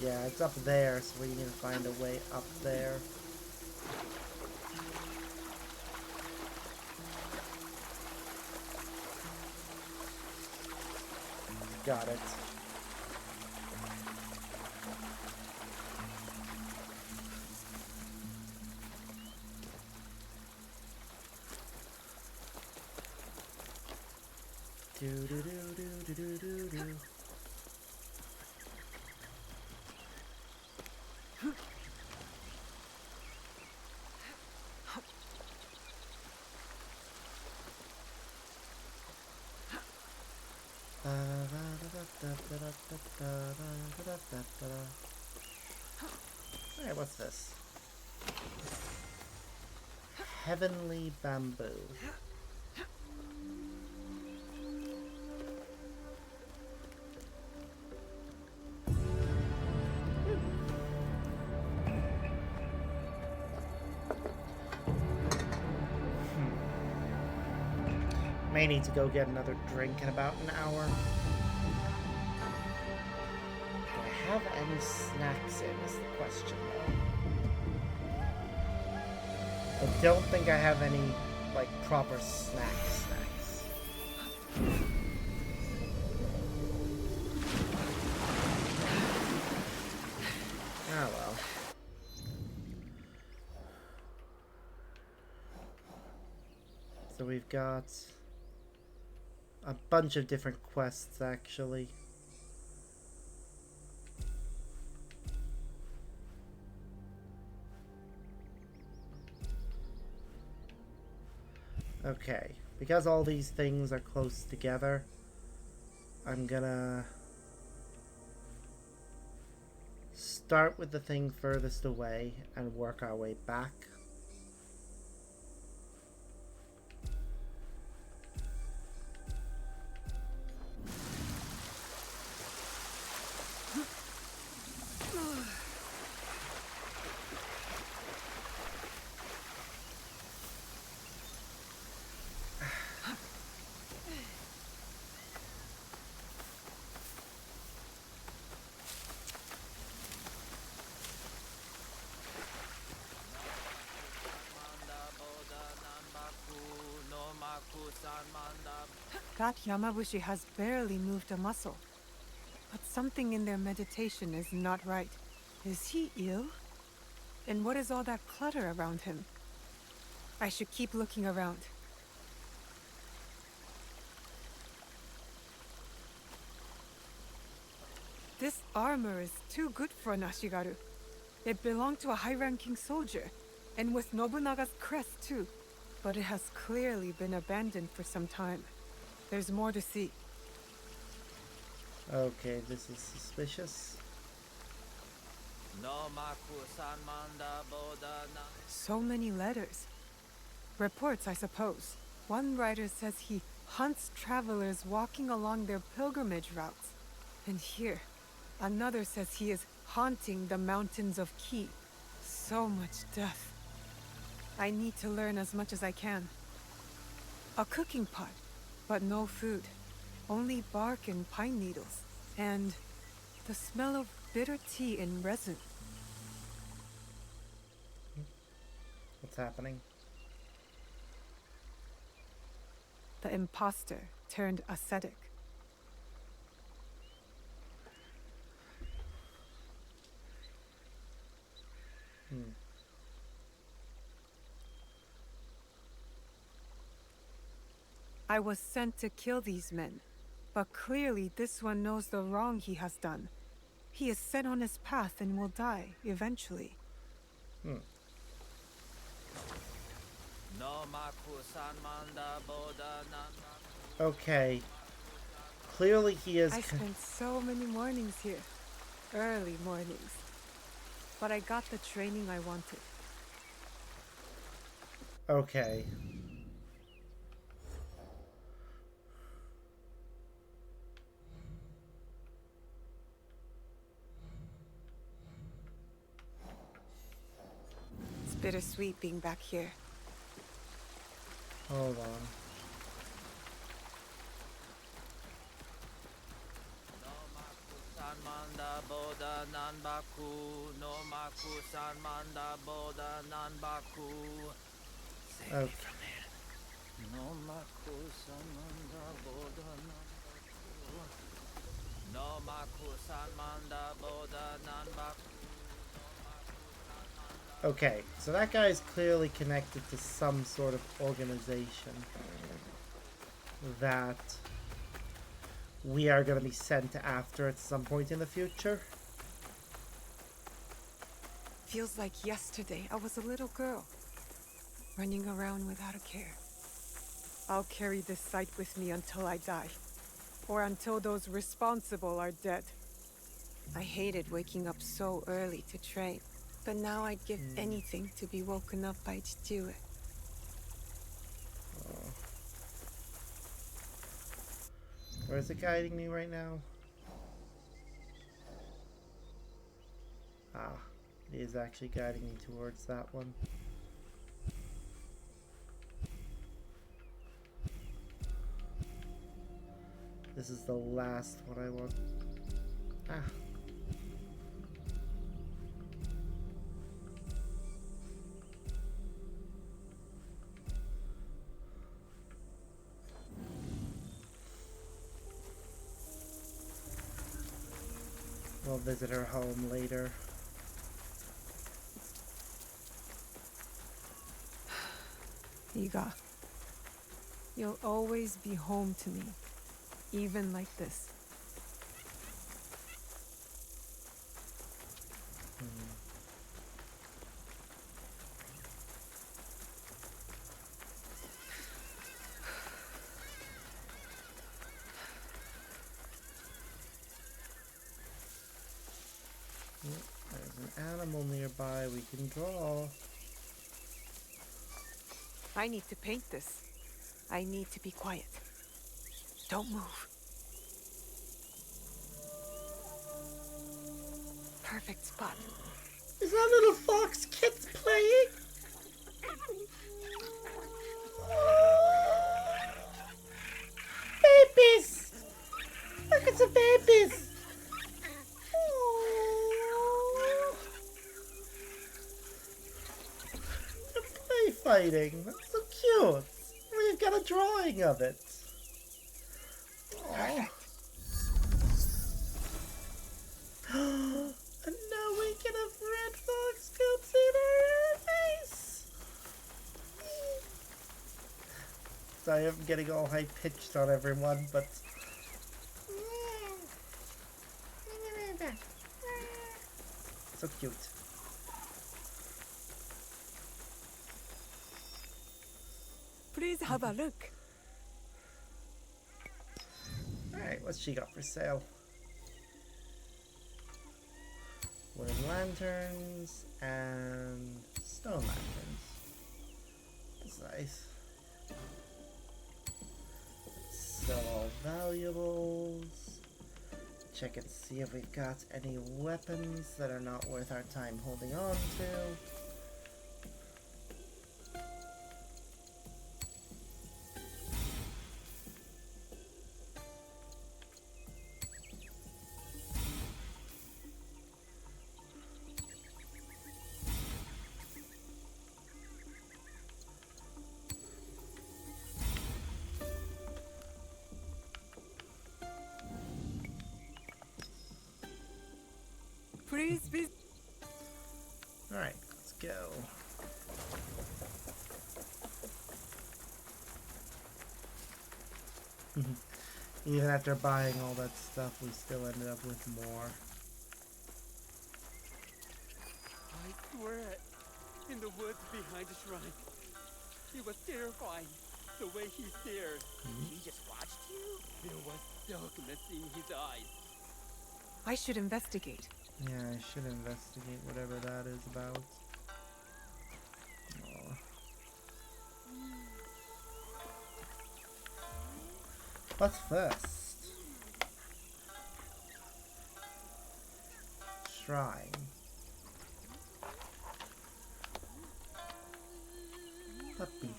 Yeah, it's up there, so we need to find a way up there. Got it. Do do do do do do do. Alright, what's this? Heavenly bamboo. May need to go get another drink in about an hour. Do I have any snacks in is the question though. I don't think I have any like proper snacks. Ah well. So we've got a bunch of different quests actually. Okay, because all these things are close together, I'm gonna start with the thing furthest away and work our way back. That Yamabushi has barely moved a muscle. But something in their meditation is not right. Is he ill? And what is all that clutter around him? I should keep looking around. This armor is too good for Nashigaru. It belonged to a high-ranking soldier, and with Nobunaga's crest too. But it has clearly been abandoned for some time. There's more to see. Okay, this is suspicious. So many letters. Reports, I suppose. One writer says he hunts travelers walking along their pilgrimage routes. And here, another says he is haunting the mountains of Ki. So much death. I need to learn as much as I can. A cooking pot, but no food. Only bark and pine needles. And The smell of bitter tea and resin. What's happening? The imposter turned ascetic. I was sent to kill these men, but clearly this one knows the wrong he has done. He is set on his path and will die, eventually. Okay. Clearly he is... I spent so many mornings here. Early mornings. But I got the training I wanted. Okay. It's bittersweet being back here. Hold on. Okay. Okay, so that guy is clearly connected to some sort of organization that we are going to be sent after at some point in the future. Feels like yesterday I was a little girl, running around without a care. I'll carry this sight with me until I die, or until those responsible are dead. I hated waking up so early to train, but now I'd give anything to be woken up by Chichiue. Where is it guiding me right now? Ah, it is actually guiding me towards that one. This is the last one I want. Ah. We'll visit her home later. Iga, you'll always be home to me, even like this. There's an animal nearby we can draw. I need to paint this. I need to be quiet. Don't move. Perfect spot. Is that little fox kids playing? Babies! Look at the babies! They're play fighting. That's so cute. We've got a drawing of it. Aww. And now we can have Red Fox consider our face. Sorry, I'm getting all high pitched on everyone, but so cute. Please have a look. Alright, what's she got for sale? Wooden lanterns and stone lanterns. That's nice. Sell all valuables. Check and see if we've got any weapons that are not worth our time holding on to. Please be. Alright, let's go. Even after buying all that stuff, we still ended up with more. I swear it. In the woods behind the shrine. It was terrifying. The way he stared. He just watched you? There was darkness in his eyes. I should investigate. Yeah, I should investigate whatever that is about. Aw. What's first? Shrine. Puppy.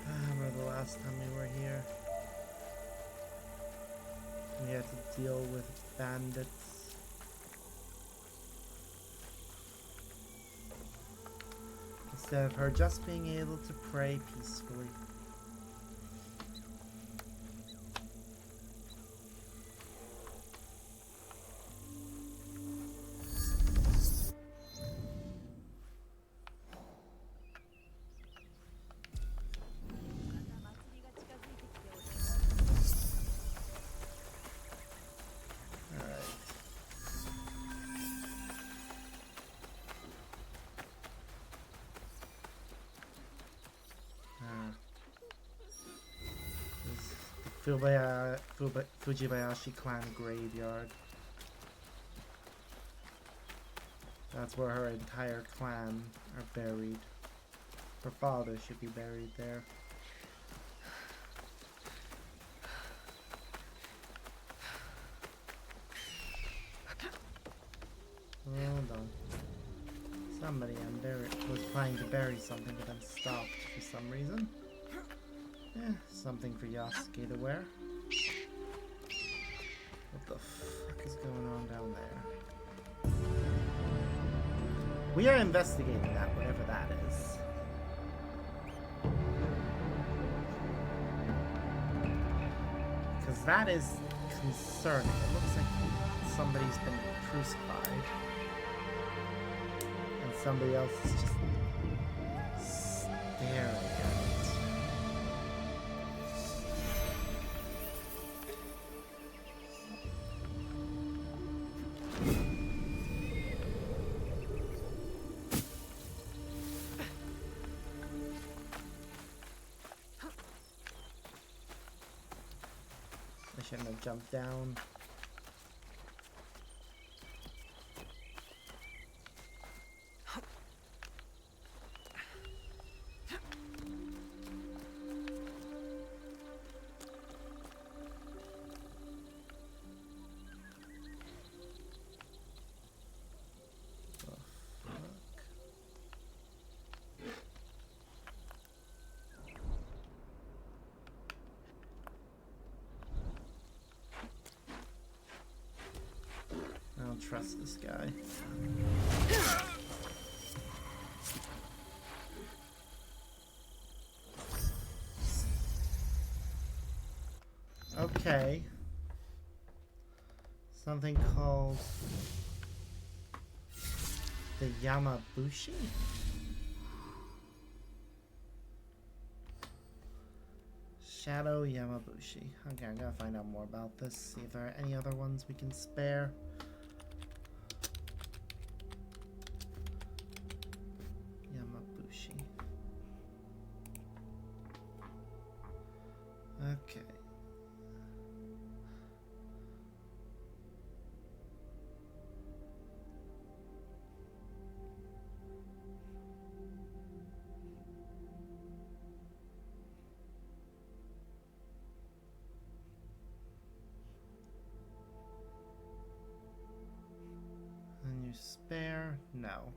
I remember the last time we were here. We had to deal with bandits. Instead of her just being able to pray peacefully. Fujibayashi clan graveyard. That's where her entire clan are buried. Her father should be buried there. Hold on. Somebody was trying to bury something but then stopped for some reason. Something for Yasuke to wear. What the fuck is going on down there? We are investigating that, whatever that is. Because that is concerning. It looks like somebody's been crucified. And somebody else is just staring at it. I shouldn't have jumped down. I don't trust this guy. Okay. Something called the Yamabushi? Shadow Yamabushi. Okay, I'm gonna find out more about this, see if there are any other ones we can spare. Yamabushi. Okay. And you spare? No.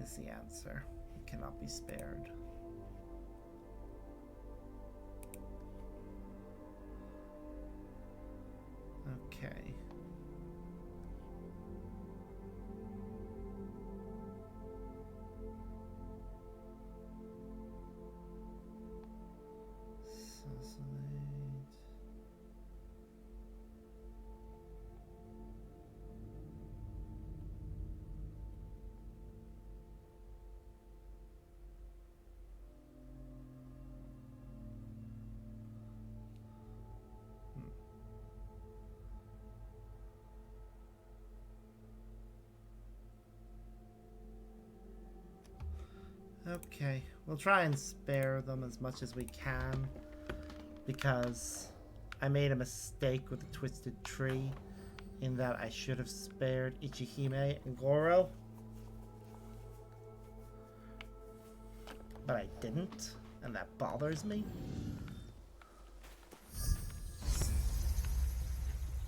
Is the answer. It cannot be spared. Okay. Okay, we'll try and spare them as much as we can, because I made a mistake with the Twisted Tree in that I should have spared Ichihime and Goro, but I didn't, and that bothers me.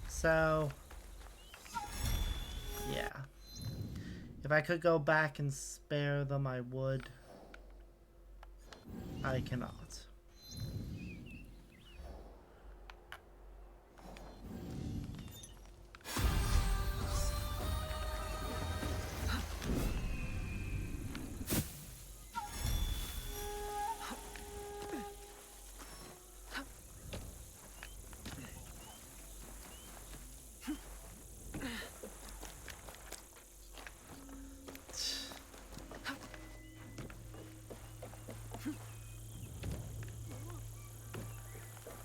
So, yeah. If I could go back and spare them, I would. I cannot.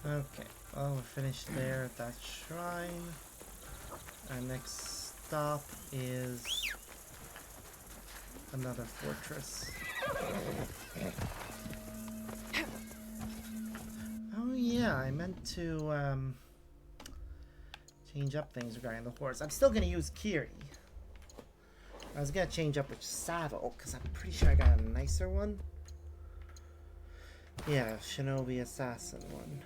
Okay, well, we're finished there at that shrine. Our next stop is another fortress. Oh yeah, I meant to change up things regarding the horse. I'm still gonna use Kiri. I was gonna change up which saddle, because I'm pretty sure I got a nicer one. Yeah, Shinobi Assassin one.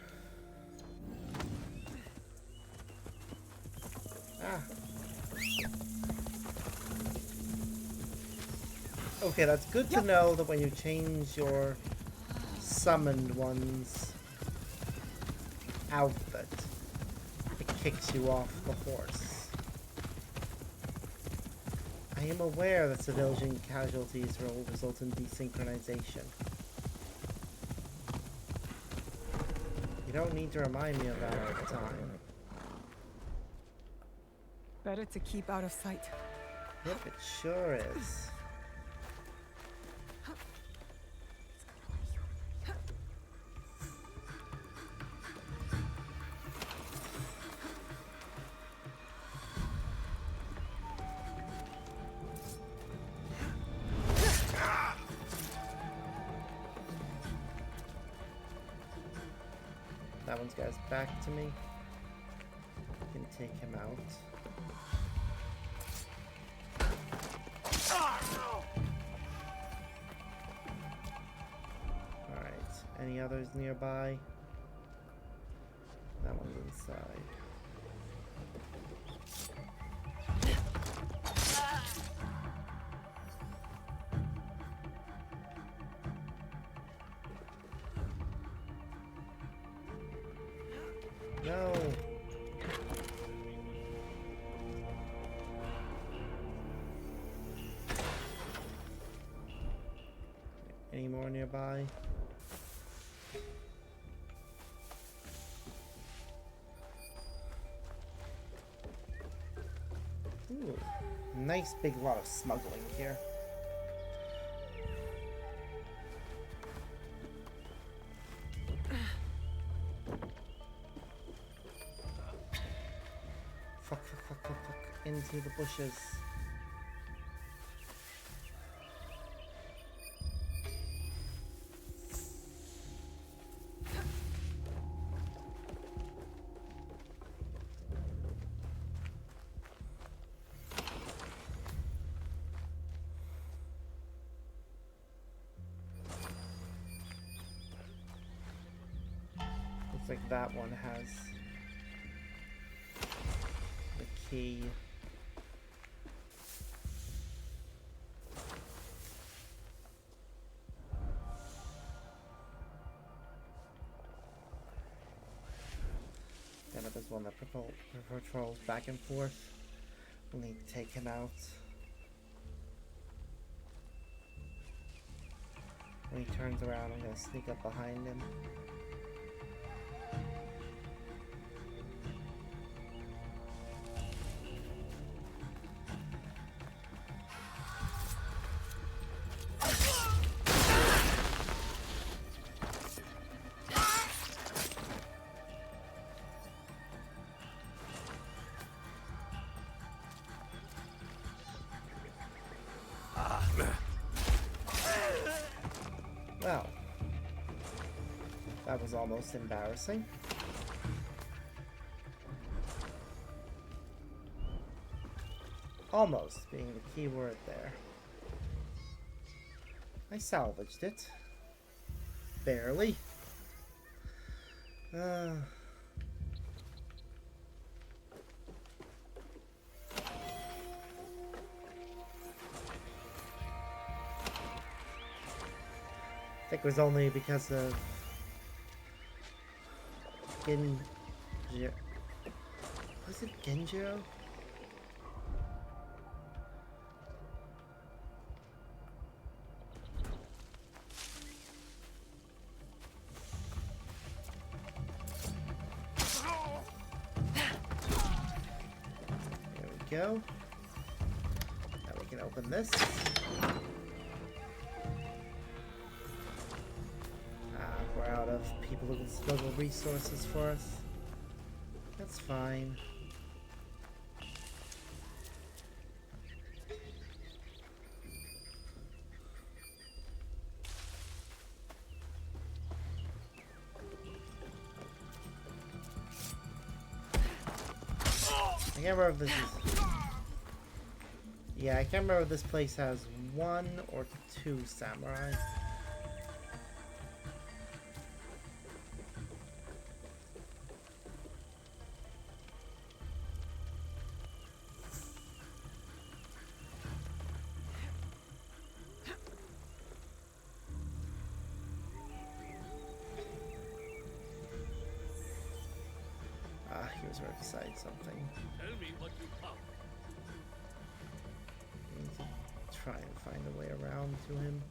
Ah. Okay, that's good to know that when you change your summoned one's outfit, it kicks you off the horse. I am aware that civilian casualties will result in desynchronization. You don't need to remind me of that all the time. Better to keep out of sight. Yep, it sure is. That one's got his back to me. I can take him out. Alright, any others nearby? That one's inside. No! Any more nearby? Ooh, nice big lot of smuggling here. Fuck, into the bushes. Looks like that one has the key. Then there's one that patrols back and forth. We'll need to take him out. When he turns around, I'm gonna sneak up behind him. That was almost embarrassing. Almost being the key word there. I salvaged it. Barely. I think it was only because of Genjiro. Was it Genjiro? There we go. Now we can open this. We're out of people who can smuggle resources for us. That's fine. I can't remember if this is... Yeah, I can't remember if this place has 1 or 2 samurai. He was right beside something. Tell me what you found. I need to try and find a way around to him.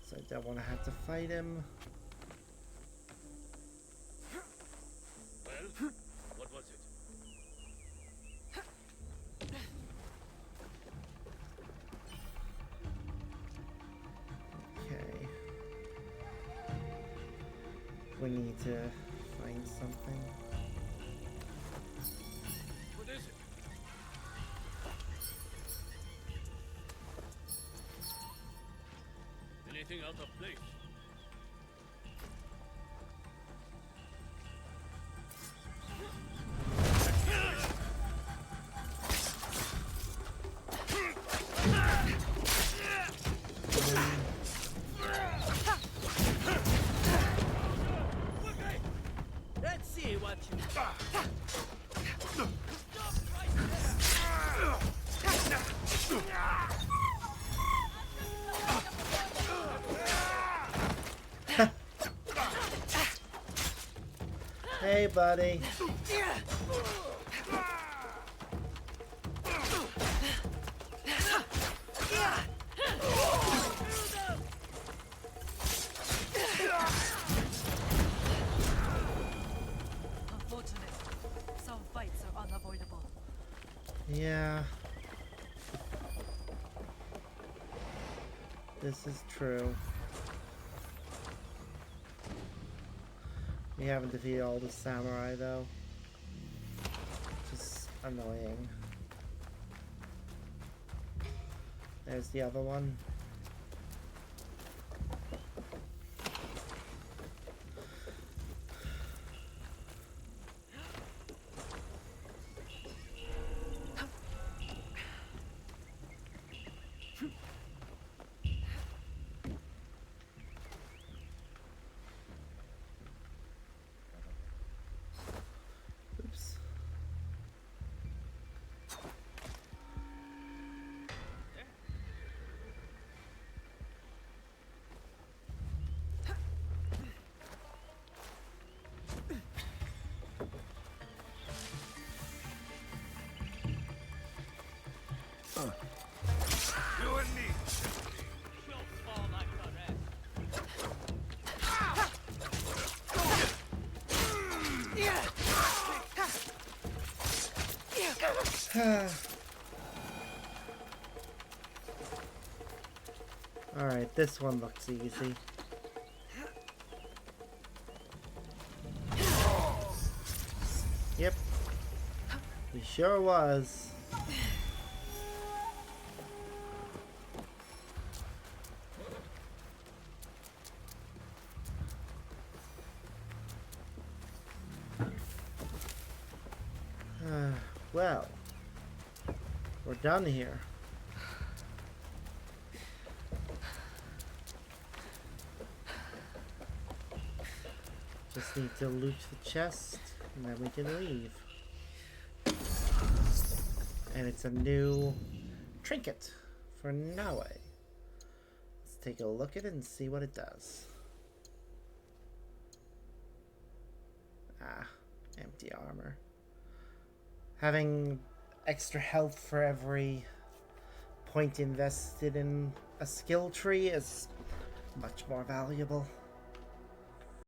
So I don't want to have to fight him. Well, what was it? Okay. We need to find something. What is it? Anything out of place? Let's see what you Hey, buddy. Unfortunate. Some fights are unavoidable. Yeah. This is true. We haven't defeated all the samurai though. Just annoying. There's the other one. Oops. You and me. Alright, this one looks easy. Yep. He sure was. Well, we're done here. Just need to loot the chest, and then we can leave. And it's a new trinket for Naue. Let's take a look at it and see what it does. Ah, empty armor. Having extra health for every point invested in a skill tree is much more valuable.